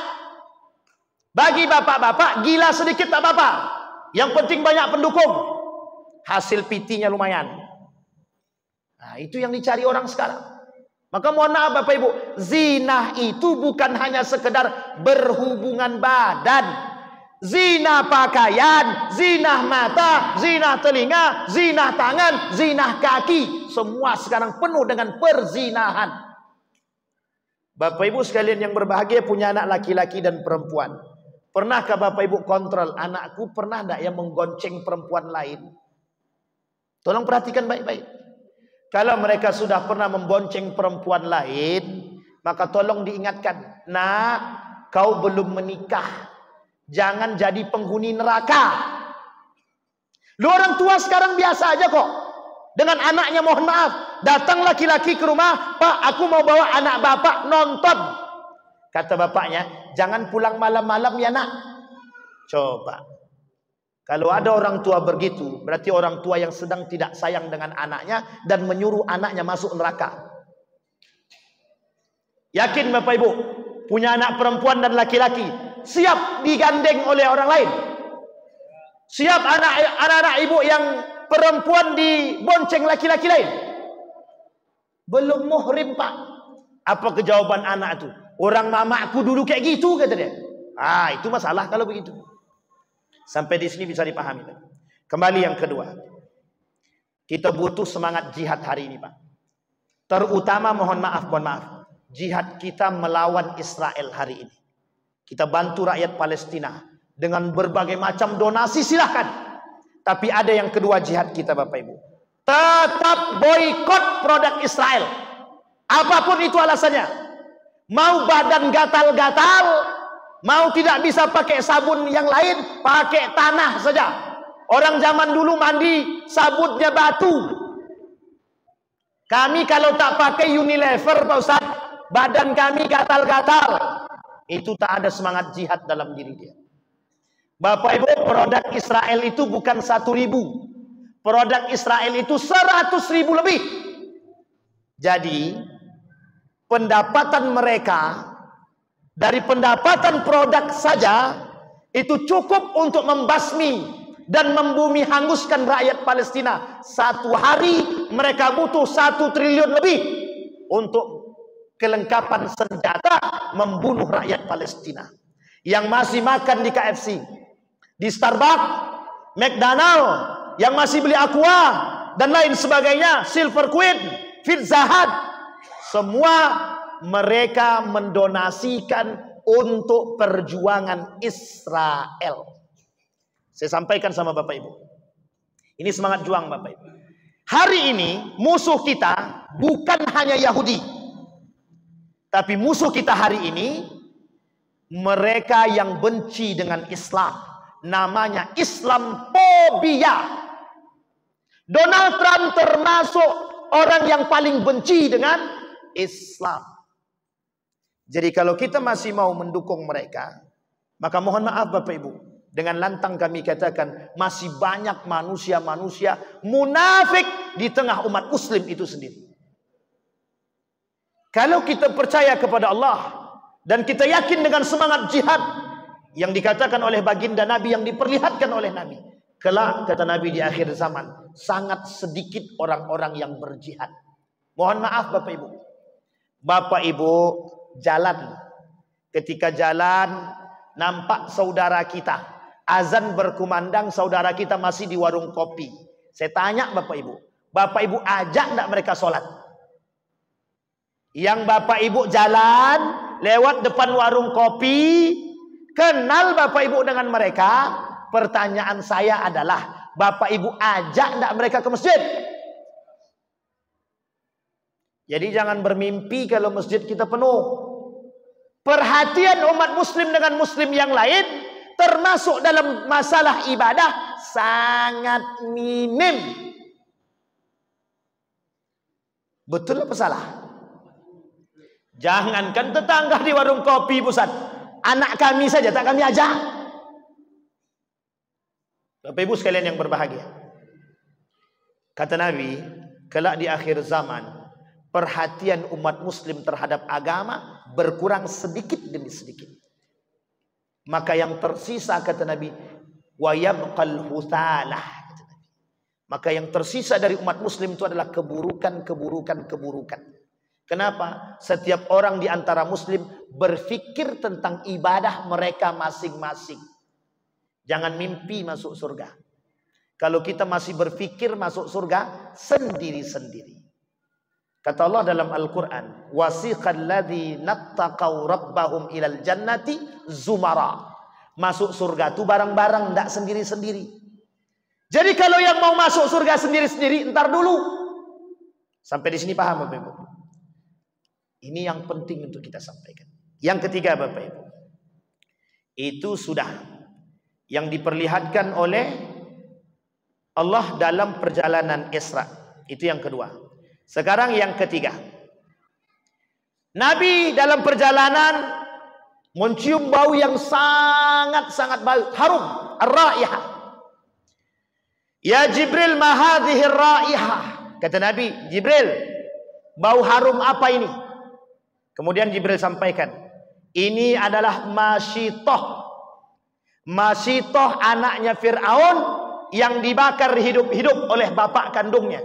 Bagi bapak-bapak, gila sedikit tak apa-apa. Yang penting banyak pendukung. Hasil PT-nya lumayan. Nah, itu yang dicari orang sekarang. Maka mohon maaf Bapak Ibu, zina itu bukan hanya sekedar berhubungan badan. Zina pakaian, zina mata, zina telinga, zina tangan, zina kaki. Semua sekarang penuh dengan perzinahan. Bapak Ibu sekalian yang berbahagia, punya anak laki-laki dan perempuan. Pernahkah Bapak Ibu kontrol, anakku pernah tidak yang menggonceng perempuan lain? Tolong perhatikan baik-baik. Kalau mereka sudah pernah membonceng perempuan lain, maka tolong diingatkan, nak, kau belum menikah, jangan jadi penghuni neraka. Lu orang tua sekarang biasa aja kok, dengan anaknya mohon maaf, datang laki-laki ke rumah, Pak, aku mau bawa anak bapak nonton. Kata bapaknya, jangan pulang malam-malam ya nak. Coba, kalau ada orang tua begitu, berarti orang tua yang sedang tidak sayang dengan anaknya dan menyuruh anaknya masuk neraka. Yakin Bapak Ibu, punya anak perempuan dan laki-laki, siap digandeng oleh orang lain? Siap anak-anak ibu yang perempuan dibonceng laki-laki lain? Belum muhrim Pak. Apa kejawaban anak itu? Orang mamaku dulu kayak gitu, kata dia. Itu masalah kalau begitu. Sampai di sini bisa dipahami. Kembali yang kedua, kita butuh semangat jihad hari ini Pak. Terutama mohon maaf, jihad kita melawan Israel hari ini. Kita bantu rakyat Palestina dengan berbagai macam donasi, silahkan. Tapi ada yang kedua jihad kita Bapak Ibu. Tetap boikot produk Israel. Apapun itu alasannya. Mau badan gatal-gatal, mau tidak bisa pakai sabun yang lain, pakai tanah saja. Orang zaman dulu mandi sabunnya batu. Kami kalau tak pakai Unilever Pak Ustaz, badan kami gatal-gatal. Itu tak ada semangat jihad dalam diri dia. Bapak Ibu, produk Israel itu bukan 1.000. Produk Israel itu 100.000 lebih. Jadi pendapatan mereka dari pendapatan produk saja itu cukup untuk membasmi dan membumi hanguskan rakyat Palestina. Satu hari mereka butuh 1 triliun lebih untuk kelengkapan senjata membunuh rakyat Palestina. Yang masih makan di KFC, di Starbucks, McDonald, yang masih beli Aqua dan lain sebagainya, Silver Queen, Pizza Hut, semua mereka mendonasikan untuk perjuangan Israel. Saya sampaikan sama Bapak Ibu, ini semangat juang Bapak Ibu. Hari ini musuh kita bukan hanya Yahudi, tapi musuh kita hari ini mereka yang benci dengan Islam. Namanya Islamfobia. Donald Trump termasuk orang yang paling benci dengan Islam. Jadi kalau kita masih mau mendukung mereka, maka mohon maaf Bapak Ibu, dengan lantang kami katakan masih banyak manusia-manusia munafik di tengah umat muslim itu sendiri. Kalau kita percaya kepada Allah dan kita yakin dengan semangat jihad yang dikatakan oleh baginda Nabi, yang diperlihatkan oleh Nabi, kelak kata Nabi di akhir zaman sangat sedikit orang-orang yang berjihad. Mohon maaf Bapak Ibu. Bapak Ibu jalan, ketika jalan nampak saudara kita, azan berkumandang, saudara kita masih di warung kopi. Saya tanya Bapak Ibu ajak enggak mereka sholat? Yang Bapak Ibu jalan lewat depan warung kopi, kenal Bapak Ibu dengan mereka, pertanyaan saya adalah, Bapak Ibu ajak enggak mereka ke masjid? Jadi jangan bermimpi kalau masjid kita penuh. Perhatian umat muslim dengan muslim yang lain, termasuk dalam masalah ibadah, sangat minim. Betul apa salah? Jangankan tetangga di warung kopi pusat, anak kami saja tak kami ajak. Bapak Ibu sekalian yang berbahagia, kata Nabi, kelak di akhir zaman perhatian umat muslim terhadap agama berkurang sedikit demi sedikit. Maka yang tersisa kata Nabi, wa yabqal huthalah, kata Nabi. Maka yang tersisa dari umat muslim itu adalah keburukan. Kenapa? Setiap orang di antara muslim berfikir tentang ibadah mereka masing-masing. Jangan mimpi masuk surga. Kalau kita masih berfikir masuk surga sendiri-sendiri. Kata Allah dalam Al-Quran, wasiqal ladzina taqaw rabbahum ilal jannati zumara. Masuk surga itu bareng-bareng, tidak sendiri-sendiri. Jadi kalau yang mau masuk surga sendiri-sendiri, entar dulu. Sampai di sini paham Bapak Ibu? Ini yang penting untuk kita sampaikan. Yang ketiga Bapak Ibu, itu sudah yang diperlihatkan oleh Allah dalam perjalanan Isra. Itu yang kedua. Sekarang yang ketiga, Nabi dalam perjalanan mencium bau yang sangat-sangat bau, harum, ar-raihah. Ya Jibril, ma hadhihi ar-raihah. Kata Nabi, Jibril, bau harum apa ini? Kemudian Jibril sampaikan, ini adalah Masyitoh. Masyitoh anaknya Fir'aun yang dibakar hidup-hidup oleh bapak kandungnya.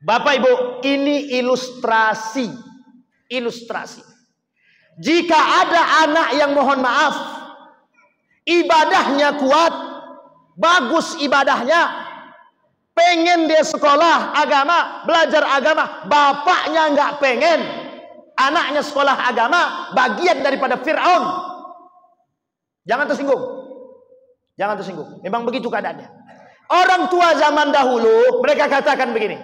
Bapak Ibu, ini ilustrasi. Ilustrasi. Jika ada anak yang mohon maaf, ibadahnya kuat, bagus ibadahnya, pengen dia sekolah agama, belajar agama, bapaknya nggak pengen, anaknya sekolah agama, bagian daripada Fir'aun. Jangan tersinggung. Jangan tersinggung. Memang begitu keadaannya. Orang tua zaman dahulu, mereka katakan begini,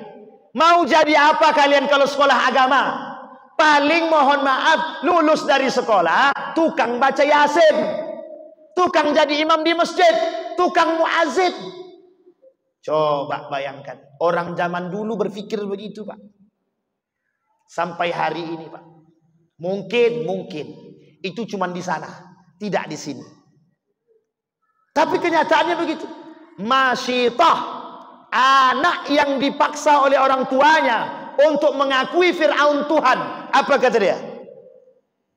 mau jadi apa kalian kalau sekolah agama? Paling mohon maaf, lulus dari sekolah, tukang baca Yasin, tukang jadi imam di masjid, tukang muazzin. Coba bayangkan, orang zaman dulu berpikir begitu Pak. Sampai hari ini Pak. Mungkin itu cuma di sana, tidak di sini. Tapi kenyataannya begitu. Masyitah, anak yang dipaksa oleh orang tuanya untuk mengakui Fir'aun Tuhan. Apa kata dia?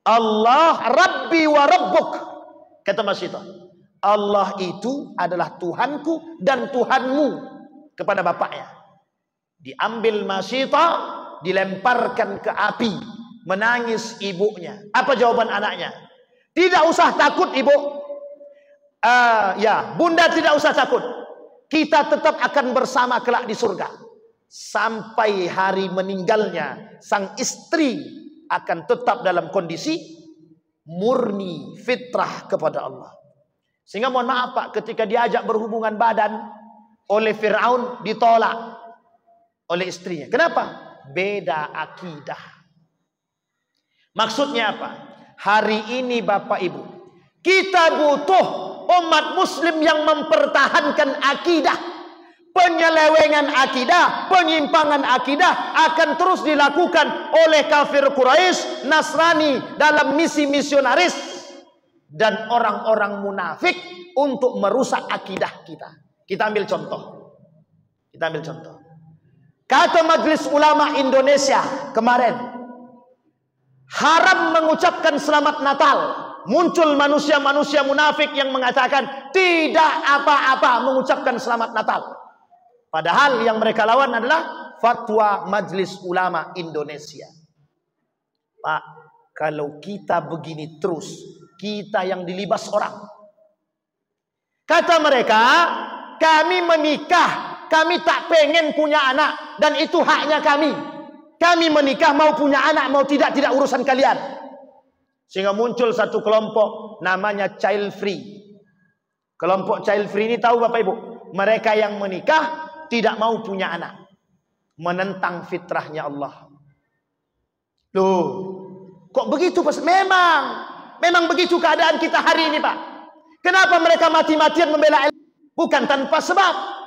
Allah Rabbi wa Rabbuk. Kata Masyitah, Allah itu adalah Tuhanku dan Tuhanmu. Kepada bapaknya. Diambil Masyitah, dilemparkan ke api. Menangis ibunya. Apa jawaban anaknya? Tidak usah takut ibu. Ya, bunda tidak usah takut. Kita tetap akan bersama kelak di surga. Sampai hari meninggalnya, sang istri akan tetap dalam kondisi murni fitrah kepada Allah. Sehingga mohon maaf Pak, ketika diajak berhubungan badan oleh Fir'aun, ditolak oleh istrinya. Kenapa? Beda akidah. Maksudnya apa? Hari ini Bapak Ibu, kita butuh umat muslim yang mempertahankan akidah. Penyelewengan akidah, penyimpangan akidah akan terus dilakukan oleh kafir Quraisy, Nasrani dalam misi misionaris dan orang-orang munafik untuk merusak akidah kita. Kita ambil contoh. Kata Majelis Ulama Indonesia kemarin, haram mengucapkan selamat Natal. Muncul manusia-manusia munafik yang mengatakan tidak apa-apa mengucapkan selamat Natal. Padahal yang mereka lawan adalah fatwa Majelis Ulama Indonesia. Pak, kalau kita begini terus, kita yang dilibas orang. Kata mereka, kami menikah, kami tak pengen punya anak, dan itu haknya kami. Kami menikah mau punya anak, mau tidak urusan kalian. Sehingga muncul satu kelompok namanya Child Free. Kelompok Child Free ini tahu Bapak Ibu, mereka yang menikah tidak mau punya anak, menentang fitrahnya Allah. Loh, kok begitu Pak? Memang begitu keadaan kita hari ini Pak. Kenapa mereka mati-matian membela ilmu? Bukan tanpa sebab.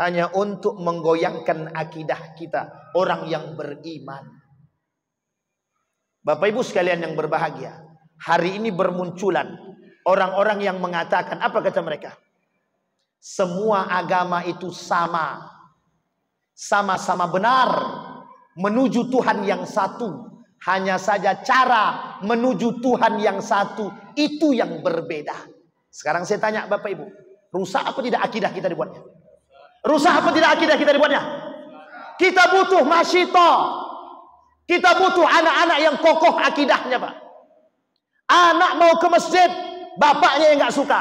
Hanya untuk menggoyangkan akidah kita, orang yang beriman. Bapak Ibu sekalian yang berbahagia, hari ini bermunculan orang-orang yang mengatakan, apa kata mereka? Semua agama itu sama-sama benar menuju Tuhan yang satu. Hanya saja cara menuju Tuhan yang satu itu yang berbeda. Sekarang saya tanya Bapak Ibu, rusak apa tidak akidah kita dibuatnya? Rusak apa tidak akidah kita dibuatnya? Kita butuh Masyitah. Kita butuh anak-anak yang kokoh akidahnya Pak. Anak mau ke masjid, bapaknya yang nggak suka.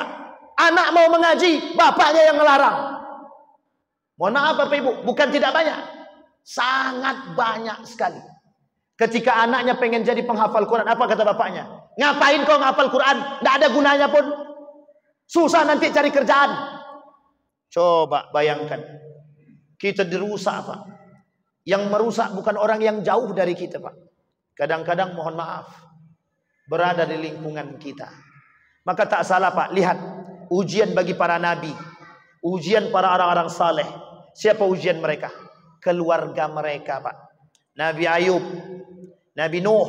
Anak mau mengaji, bapaknya yang ngelarang. Mohon maaf Bapak Ibu, bukan tidak banyak. Sangat banyak sekali. Ketika anaknya pengen jadi penghafal Quran, apa kata bapaknya? Ngapain kau ngapal Quran? Nggak ada gunanya pun. Susah nanti cari kerjaan. Coba bayangkan. Kita dirusak Pak. Yang merusak bukan orang yang jauh dari kita, Pak. Kadang-kadang mohon maaf, berada di lingkungan kita. Maka tak salah, Pak. Lihat, ujian bagi para nabi, ujian para orang-orang saleh. Siapa ujian mereka? Keluarga mereka, Pak. Nabi Ayub, Nabi Nuh,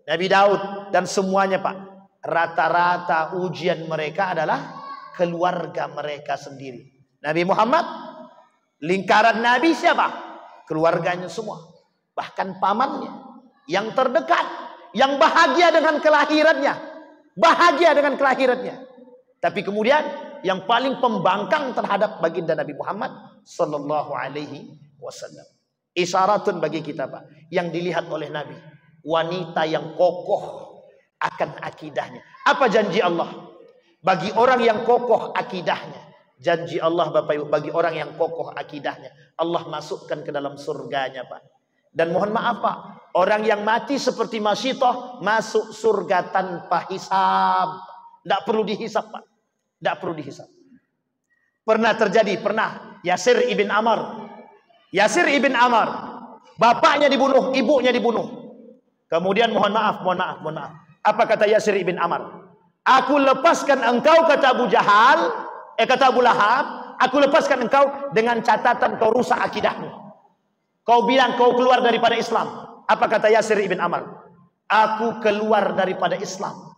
Nabi Daud, dan semuanya, Pak. Rata-rata ujian mereka adalah keluarga mereka sendiri. Nabi Muhammad, lingkaran Nabi siapa? Keluarganya semua. Bahkan pamannya, yang terdekat, yang bahagia dengan kelahirannya. Bahagia dengan kelahirannya. Tapi kemudian yang paling pembangkang terhadap baginda Nabi Muhammad sallallahu alaihi wasallam. Isyaratun bagi kita, Pak, yang dilihat oleh Nabi, wanita yang kokoh akan akidahnya. Apa janji Allah bagi orang yang kokoh akidahnya? Janji Allah, Bapak Ibu, bagi orang yang kokoh akidahnya, Allah masukkan ke dalam surganya, Pak. Dan mohon maaf, Pak, orang yang mati seperti Masyitoh masuk surga tanpa hisab. Tidak perlu dihisab, Pak. Tidak perlu dihisab. Pernah terjadi, pernah Yasir ibn Ammar. Yasir ibn Ammar, bapaknya dibunuh, ibunya dibunuh. Kemudian mohon maaf. Apa kata Yasir ibn Ammar? Aku lepaskan engkau, kata Abu Jahal, kata Abu Lahab, aku lepaskan engkau dengan catatan kau rusak akidahmu. Kau bilang kau keluar daripada Islam. Apa kata Yasir ibn Ammar? Aku keluar daripada Islam.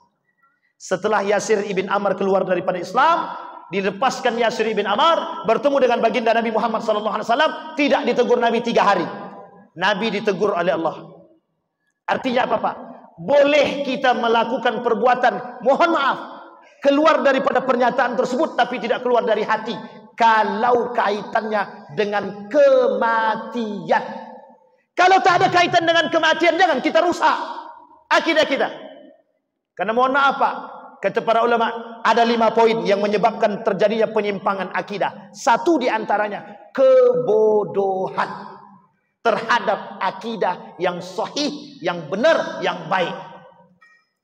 Setelah Yasir ibn Ammar keluar daripada Islam, dilepaskan Yasir ibn Ammar, bertemu dengan baginda Nabi Muhammad SAW. Tidak ditegur Nabi 3 hari. Nabi ditegur oleh Allah. Artinya apa, Pak? Boleh kita melakukan perbuatan, mohon maaf, keluar daripada pernyataan tersebut, tapi tidak keluar dari hati, kalau kaitannya dengan kematian. Kalau tak ada kaitan dengan kematian, jangan kita rusak akidah kita. Karena mohon maaf, Pak, kata para ulama, ada 5 poin yang menyebabkan terjadinya penyimpangan akidah. Satu di antaranya kebodohan terhadap akidah yang sahih, yang benar, yang baik.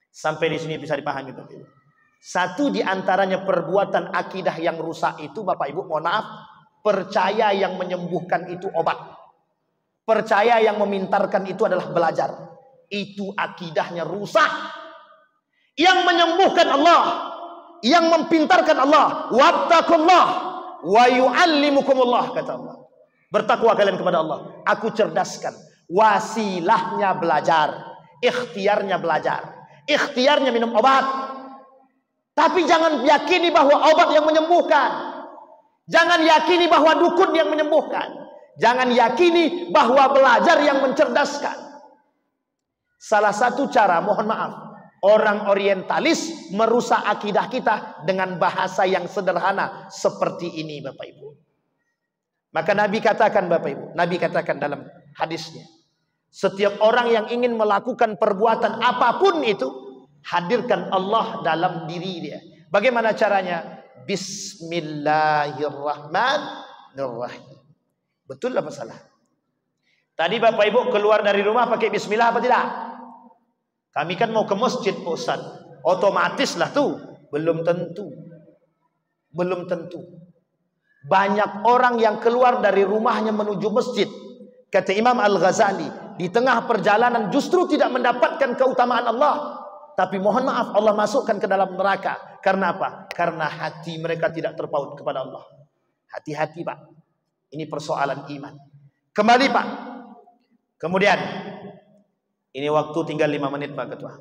Sampai di sini bisa dipahami, Bapak Ibu. Satu di antaranya perbuatan akidah yang rusak itu, Bapak Ibu, mohon maaf, percaya yang menyembuhkan itu obat. Percaya yang memintarkan itu adalah belajar. Itu akidahnya rusak. Yang menyembuhkan Allah, yang mempintarkan Allah, wattaqullah wa yu'allimukumullah, kata Allah. Bertakwa kalian kepada Allah. Aku cerdaskan. Wasilahnya belajar, ikhtiarnya belajar, ikhtiarnya minum obat. Tapi jangan yakini bahwa obat yang menyembuhkan. Jangan yakini bahwa dukun yang menyembuhkan. Jangan yakini bahwa belajar yang mencerdaskan. Salah satu cara, mohon maaf, orang orientalis merusak akidah kita dengan bahasa yang sederhana seperti ini, Bapak Ibu. Maka Nabi katakan, Bapak Ibu, Nabi katakan dalam hadisnya, setiap orang yang ingin melakukan perbuatan apapun itu, hadirkan Allah dalam diri dia. Bagaimana caranya? Bismillahirrahmanirrahim. Betul apa salah? Tadi Bapak Ibu keluar dari rumah pakai bismillah apa tidak? Kami kan mau ke masjid, Pak Ustaz. Otomatis lah tuh. Belum tentu. Belum tentu. Banyak orang yang keluar dari rumahnya menuju masjid. Kata Imam Al-Ghazali, di tengah perjalanan justru tidak mendapatkan keutamaan Allah. Tapi mohon maaf, Allah masukkan ke dalam neraka. Karena apa? Karena hati mereka tidak terpaut kepada Allah. Hati-hati, Pak. Ini persoalan iman. Kembali, Pak. Kemudian, ini waktu tinggal 5 menit, Pak Ketua.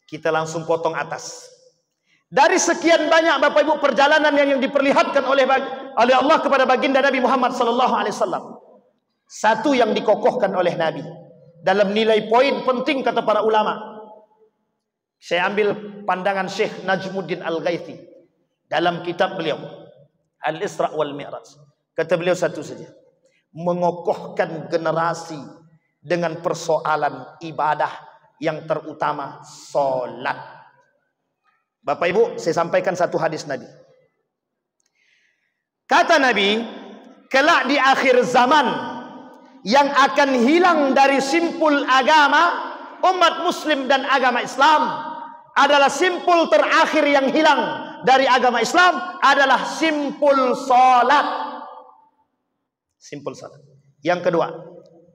Kita langsung potong atas. Dari sekian banyak, Bapak Ibu, perjalanan yang diperlihatkan oleh Allah kepada baginda Nabi Muhammad SAW. Satu yang dikokohkan oleh Nabi. Dalam nilai poin penting, kata para ulama. Saya ambil pandangan Syekh Najmuddin Al-Ghaithi dalam kitab beliau Al-Isra wal Mi'raj. Kata beliau satu saja, mengokohkan generasi dengan persoalan ibadah yang terutama solat. Bapak Ibu, saya sampaikan satu hadis Nabi. Kata Nabi, kelak di akhir zaman yang akan hilang dari simpul agama umat muslim dan agama Islam adalah simpul terakhir yang hilang dari agama Islam adalah simpul salat. Simpul salat. Yang kedua,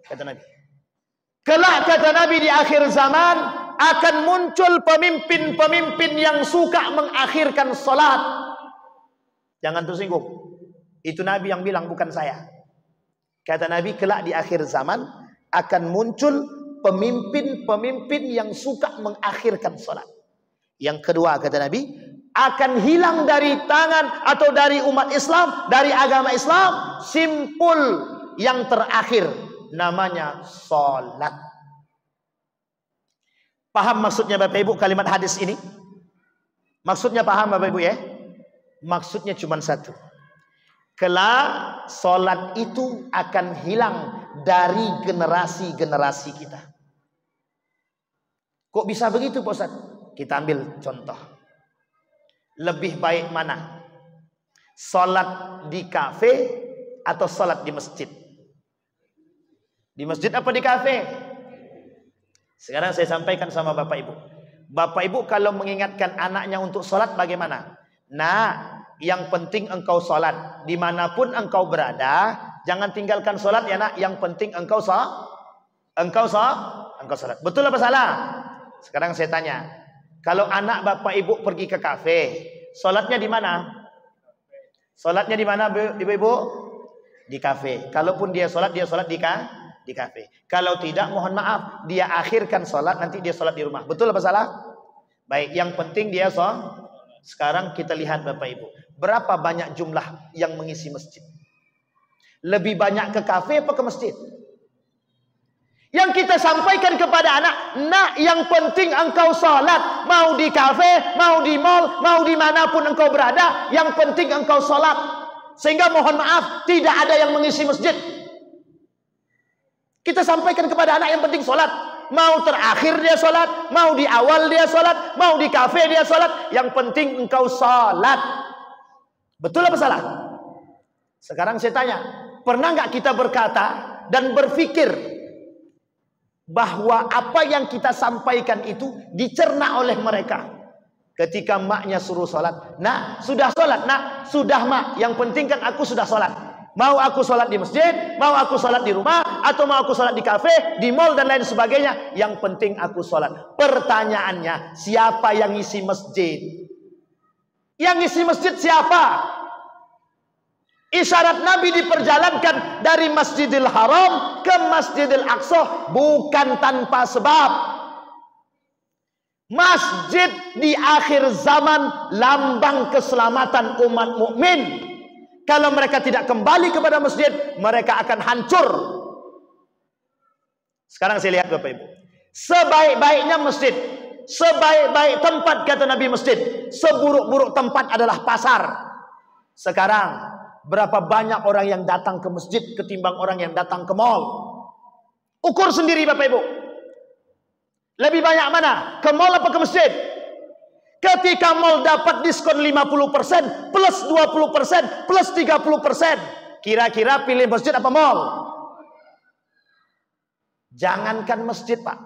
kata Nabi. Kelak kata Nabi di akhir zaman akan muncul pemimpin-pemimpin yang suka mengakhirkan salat. Jangan tersinggung. Itu Nabi yang bilang, bukan saya. Kata Nabi, kelak di akhir zaman akan muncul pemimpin-pemimpin yang suka mengakhirkan salat. Yang kedua kata Nabi, akan hilang dari tangan atau dari umat Islam, dari agama Islam, simpul yang terakhir, namanya salat. Paham maksudnya Bapak Ibu kalimat hadis ini? Maksudnya paham Bapak Ibu ya? Maksudnya cuma satu. Kelak salat itu akan hilang dari generasi-generasi kita. Kok bisa begitu Pak Ustaz? Kita ambil contoh. Lebih baik mana? Salat di kafe atau salat di masjid? Di masjid apa di kafe? Sekarang saya sampaikan sama Bapak Ibu. Bapak Ibu kalau mengingatkan anaknya untuk salat bagaimana? Nah, yang penting engkau salat. Dimanapun engkau berada, jangan tinggalkan salat ya nak. Yang penting engkau salat. Betul apa salah? Sekarang saya tanya. Kalau anak Bapak Ibu pergi ke kafe, salatnya di mana? Salatnya di mana Ibu? Di kafe. Kalaupun dia salat di kafe. Kalau tidak, mohon maaf, dia akhirkan salat, nanti dia salat di rumah. Betul apa salah? Baik, yang penting dia salat. Sekarang kita lihat Bapak Ibu, berapa banyak jumlah yang mengisi masjid? Lebih banyak ke kafe apa ke masjid? Yang kita sampaikan kepada anak, nak, yang penting engkau salat. Mau di kafe, mau di mall, mau dimanapun engkau berada, yang penting engkau salat. Sehingga mohon maaf, tidak ada yang mengisi masjid. Kita sampaikan kepada anak yang penting salat. Mau terakhir dia salat, mau di awal dia salat, mau di kafe dia salat, yang penting engkau salat. Betul apa salah? Sekarang saya tanya, pernah nggak kita berkata dan berpikir bahwa apa yang kita sampaikan itu dicerna oleh mereka? Ketika maknya suruh salat, nak sudah salat, nak sudah mak, yang penting kan aku sudah salat. Mau aku salat di masjid, mau aku salat di rumah, atau mau aku salat di kafe, di mall dan lain sebagainya, yang penting aku salat. Pertanyaannya, siapa yang ngisi masjid? Yang ngisi masjid siapa? Isyarat Nabi diperjalankan dari Masjidil Haram ke Masjidil Aqsa bukan tanpa sebab. Masjid di akhir zaman lambang keselamatan umat mukmin. Kalau mereka tidak kembali kepada masjid, mereka akan hancur. Sekarang saya lihat Bapak Ibu, sebaik-baiknya masjid, sebaik-baik tempat kata Nabi masjid, seburuk-buruk tempat adalah pasar. Sekarang berapa banyak orang yang datang ke masjid ketimbang orang yang datang ke mall? Ukur sendiri Bapak Ibu. Lebih banyak mana? Ke mall apa ke masjid? Ketika mall dapat diskon 50%, plus 20%, plus 30%, kira-kira pilih masjid apa mall? Jangankan masjid Pak,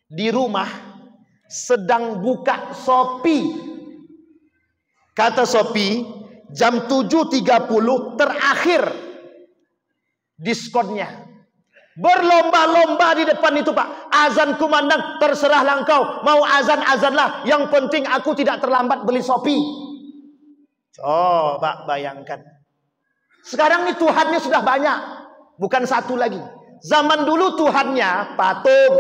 di rumah sedang buka Shopee. Kata Shopee, jam 7.30 terakhir diskonnya. Berlomba-lomba di depan itu Pak. Azan kumandang, terserahlah engkau. Mau azan-azanlah, yang penting aku tidak terlambat beli Shopee. Coba bayangkan. Sekarang ini Tuhannya sudah banyak, bukan satu lagi. Zaman dulu Tuhannya patung,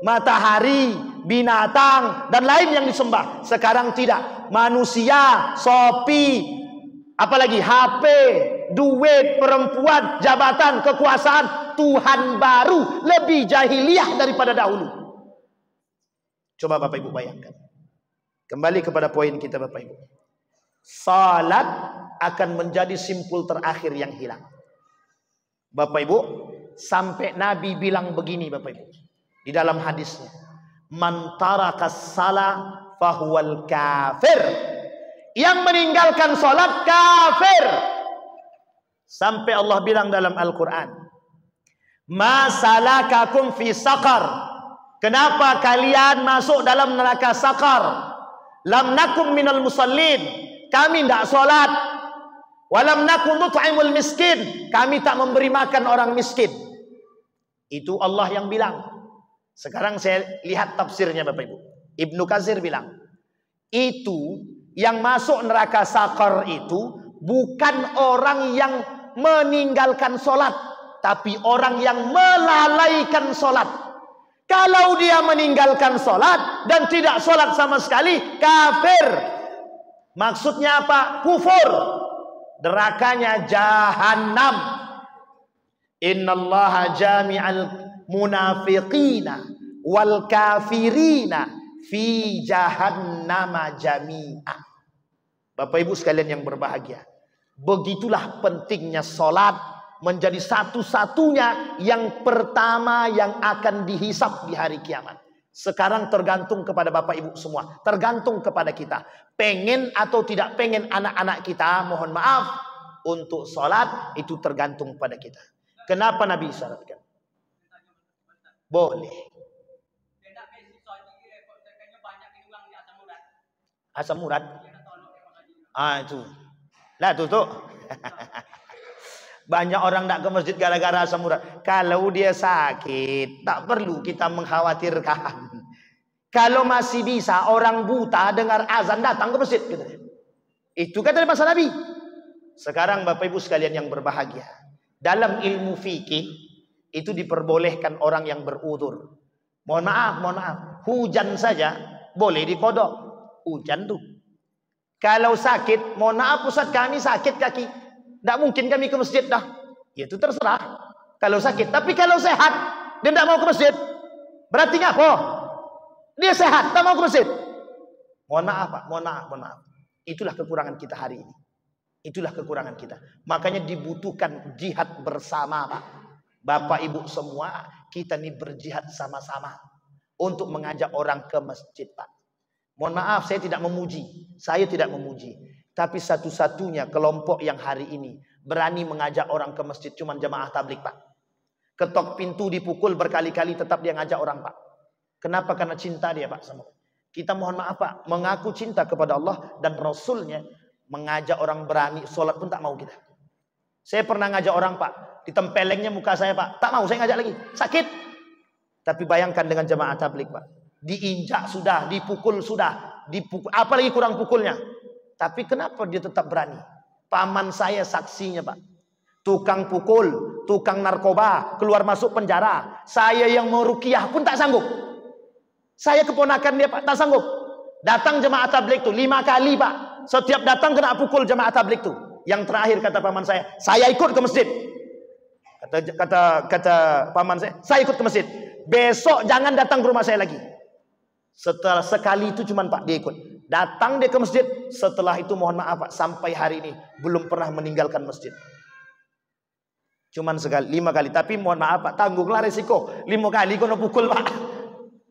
matahari, binatang, dan lain yang disembah. Sekarang tidak. Manusia, Shopee, apalagi HP, duit, perempuan, jabatan, kekuasaan. Tuhan baru, lebih jahiliyah daripada dahulu. Coba Bapak Ibu bayangkan. Kembali kepada poin kita Bapak Ibu. Salat akan menjadi simpul terakhir yang hilang. Bapak Ibu, sampai Nabi bilang begini Bapak Ibu, di dalam hadisnya, man tarakas salah fahuwal kafir. Yang meninggalkan salat kafir. Sampai Allah bilang dalam Al-Quran, ma salakakum fi saqar. Kenapa kalian masuk dalam neraka saqar? Lam nakum minal musallin. Kami tidak solat. Walam nakum nut'imul miskin. Kami tak memberi makan orang miskin. Itu Allah yang bilang. Sekarang saya lihat tafsirnya Bapak Ibu. Ibnu Katsir bilang, itu yang masuk neraka sakar itu bukan orang yang meninggalkan sholat, tapi orang yang melalaikan sholat. Kalau dia meninggalkan sholat dan tidak sholat sama sekali, kafir. Maksudnya apa? Kufur. Nerakanya jahannam. Innallaha jami'al munafiqina wal kafirina fi jahannama jami'a. Bapak Ibu sekalian yang berbahagia, begitulah pentingnya sholat menjadi satu-satunya yang pertama yang akan dihisap di hari kiamat. Sekarang tergantung kepada Bapak Ibu semua, tergantung kepada kita. Pengen atau tidak pengen anak-anak kita, mohon maaf, untuk sholat itu tergantung pada kita. Kenapa Nabi syaratkan? Boleh. Asam urat. Itu. Lah tuh. Banyak orang tak ke masjid gara-gara asam urat. Kalau dia sakit, tak perlu kita mengkhawatirkan. Kalau masih bisa orang buta dengar azan datang ke masjid gitu. Itu kata masa Nabi. Sekarang Bapak Ibu sekalian yang berbahagia, dalam ilmu fikih itu diperbolehkan orang yang berudzur. Mohon maaf, hujan saja boleh dikodok. Hujan tuh. Kalau sakit, mohon maaf Ustaz, kami sakit kaki, tidak mungkin kami ke masjid dah. Ya itu terserah. Kalau sakit, tapi kalau sehat, dia tidak mau ke masjid. Berarti apa? Dia sehat, tak mau ke masjid. Mohon maaf Pak, mohon maaf. Itulah kekurangan kita hari ini. Itulah kekurangan kita. Makanya dibutuhkan jihad bersama Pak. Bapak Ibu semua, kita ini berjihad sama-sama untuk mengajak orang ke masjid Pak. Mohon maaf, saya tidak memuji. Tapi satu-satunya kelompok yang hari ini berani mengajak orang ke masjid cuma jamaah tabligh Pak. Ketok pintu dipukul berkali-kali tetap dia ngajak orang Pak. Kenapa? Karena cinta dia Pak sama kita. Mohon maaf Pak, mengaku cinta kepada Allah dan Rasulnya, mengajak orang berani sholat pun tak mau kita. Saya pernah ngajak orang Pak, ditempelengnya muka saya Pak, tak mau saya ngajak lagi, sakit. Tapi bayangkan dengan jamaah tabligh Pak, diinjak sudah, dipukul sudah, apalagi kurang pukulnya. Tapi kenapa dia tetap berani? Paman saya saksinya Pak. Tukang pukul, tukang narkoba, keluar masuk penjara. Saya yang mau ruqyah pun tak sanggup. Saya keponakan dia Pak, tak sanggup. Datang jemaah tabligh itu 5 kali Pak. Setiap datang kena pukul jemaah tabligh itu. Yang terakhir kata paman saya ikut ke masjid. Kata paman saya ikut ke masjid. Besok jangan datang ke rumah saya lagi. Setelah sekali itu cuman Pak dia ikut. Datang dia ke masjid. Setelah itu mohon maaf Pak, sampai hari ini belum pernah meninggalkan masjid. Cuman sekali, 5 kali. Tapi mohon maaf Pak, tanggunglah resiko. 5 kali kena pukul Pak.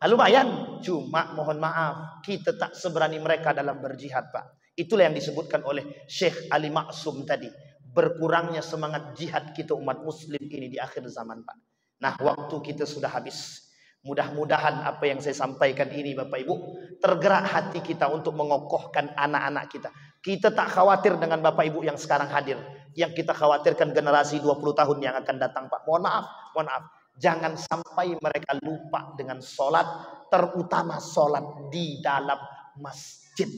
Lumayan. Cuma mohon maaf, kita tak seberani mereka dalam berjihad Pak. Itulah yang disebutkan oleh Syekh Ali Maksum tadi. Berkurangnya semangat jihad kita umat muslim ini di akhir zaman Pak. Nah, waktu kita sudah habis. Mudah-mudahan apa yang saya sampaikan ini Bapak Ibu tergerak hati kita untuk mengokohkan anak-anak kita. Kita tak khawatir dengan Bapak Ibu yang sekarang hadir. Yang kita khawatirkan generasi 20 tahun yang akan datang Pak. Mohon maaf. Jangan sampai mereka lupa dengan sholat, terutama sholat di dalam masjid.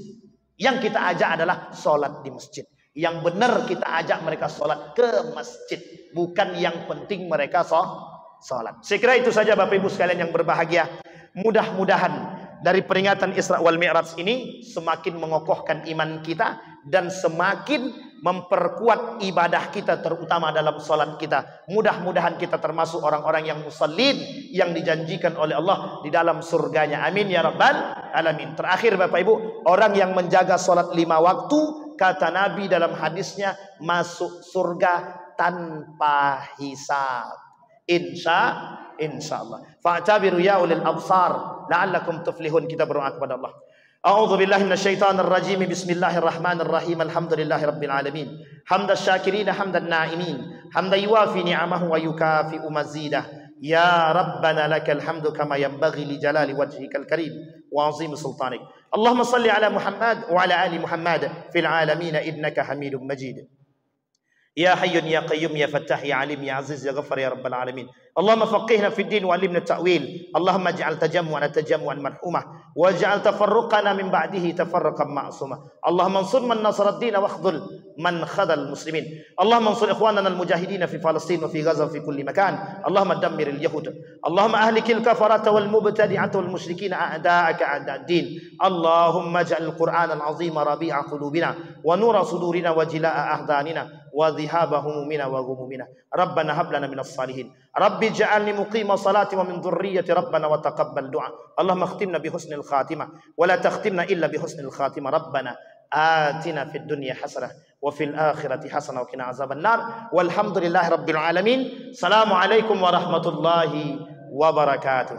Yang kita ajak adalah sholat di masjid. Yang benar kita ajak mereka sholat ke masjid. Bukan yang penting mereka sholat. Saya kira itu saja Bapak Ibu sekalian yang berbahagia. Mudah-mudahan dari peringatan Isra wal Mi'raj ini semakin mengokohkan iman kita dan semakin memperkuat ibadah kita, terutama dalam sholat kita. Mudah-mudahan kita termasuk orang-orang yang musallin yang dijanjikan oleh Allah di dalam surganya. Amin ya rabbal alamin. Terakhir Bapak Ibu, orang yang menjaga sholat 5 waktu, kata Nabi dalam hadisnya, masuk surga tanpa hisab. Insyaallah. Fa'tabiru ya ulil absar la'allakum tuflihun. Kita berdoa kepada Allah. A'udzu billahi minasyaitonir rajim. Bismillahirrahmanirrahim. Alhamdulillahirabbil alamin. Hamdasy syakirin hamdan na'imin. Hamdan yuwafi ni'amahu wa yukafi'u mazidah. Ya Rabbana lakal hamdu kama yanbaghi li jalali wajhikal karim wa 'azimi sultanik. Allahumma shalli ala Muhammad wa ala ali Muhammad fil alamin innaka Hamidum Majid. يا حي يا قيوم يا فتاح يا عليم يا عزيز يا غفار يا رب العالمين. اللهم فقهنا في الدين وعلمنا التأويل. اللهم اجعل تجمعنا تجمعا مرحوما واجعل تفرقنا من بعده تفرقا معصوما. اللهم انصر من نصر الدين واخذل من خذل المسلمين. اللهم انصر إخواننا المجاهدين في فلسطين وفي غزة وفي كل مكان. اللهم دمر اليهود. اللهم أهلك الكفرة والمبتدعة والمشركين أعداءك أعداء الدين. اللهم اجعل القرآن العظيم ربيع قلوبنا ونور صدورنا وجلاء أحزاننا وذهاب همومنا وغمومنا. ربنا هب لنا من الصالحين. رب اجعلني مقيم صلاة ومن ذرية ربنا وتقبل دعاء. اللهم اختمنا بحسن الخاتمة ولا تختمنا إلا بحسن الخاتمة. ربنا آتنا في الدنيا حسنة وفي الآخرة حسنة وقنا عذاب النار. والحمد لله رب العالمين. السلام عليكم ورحمة الله وبركاته.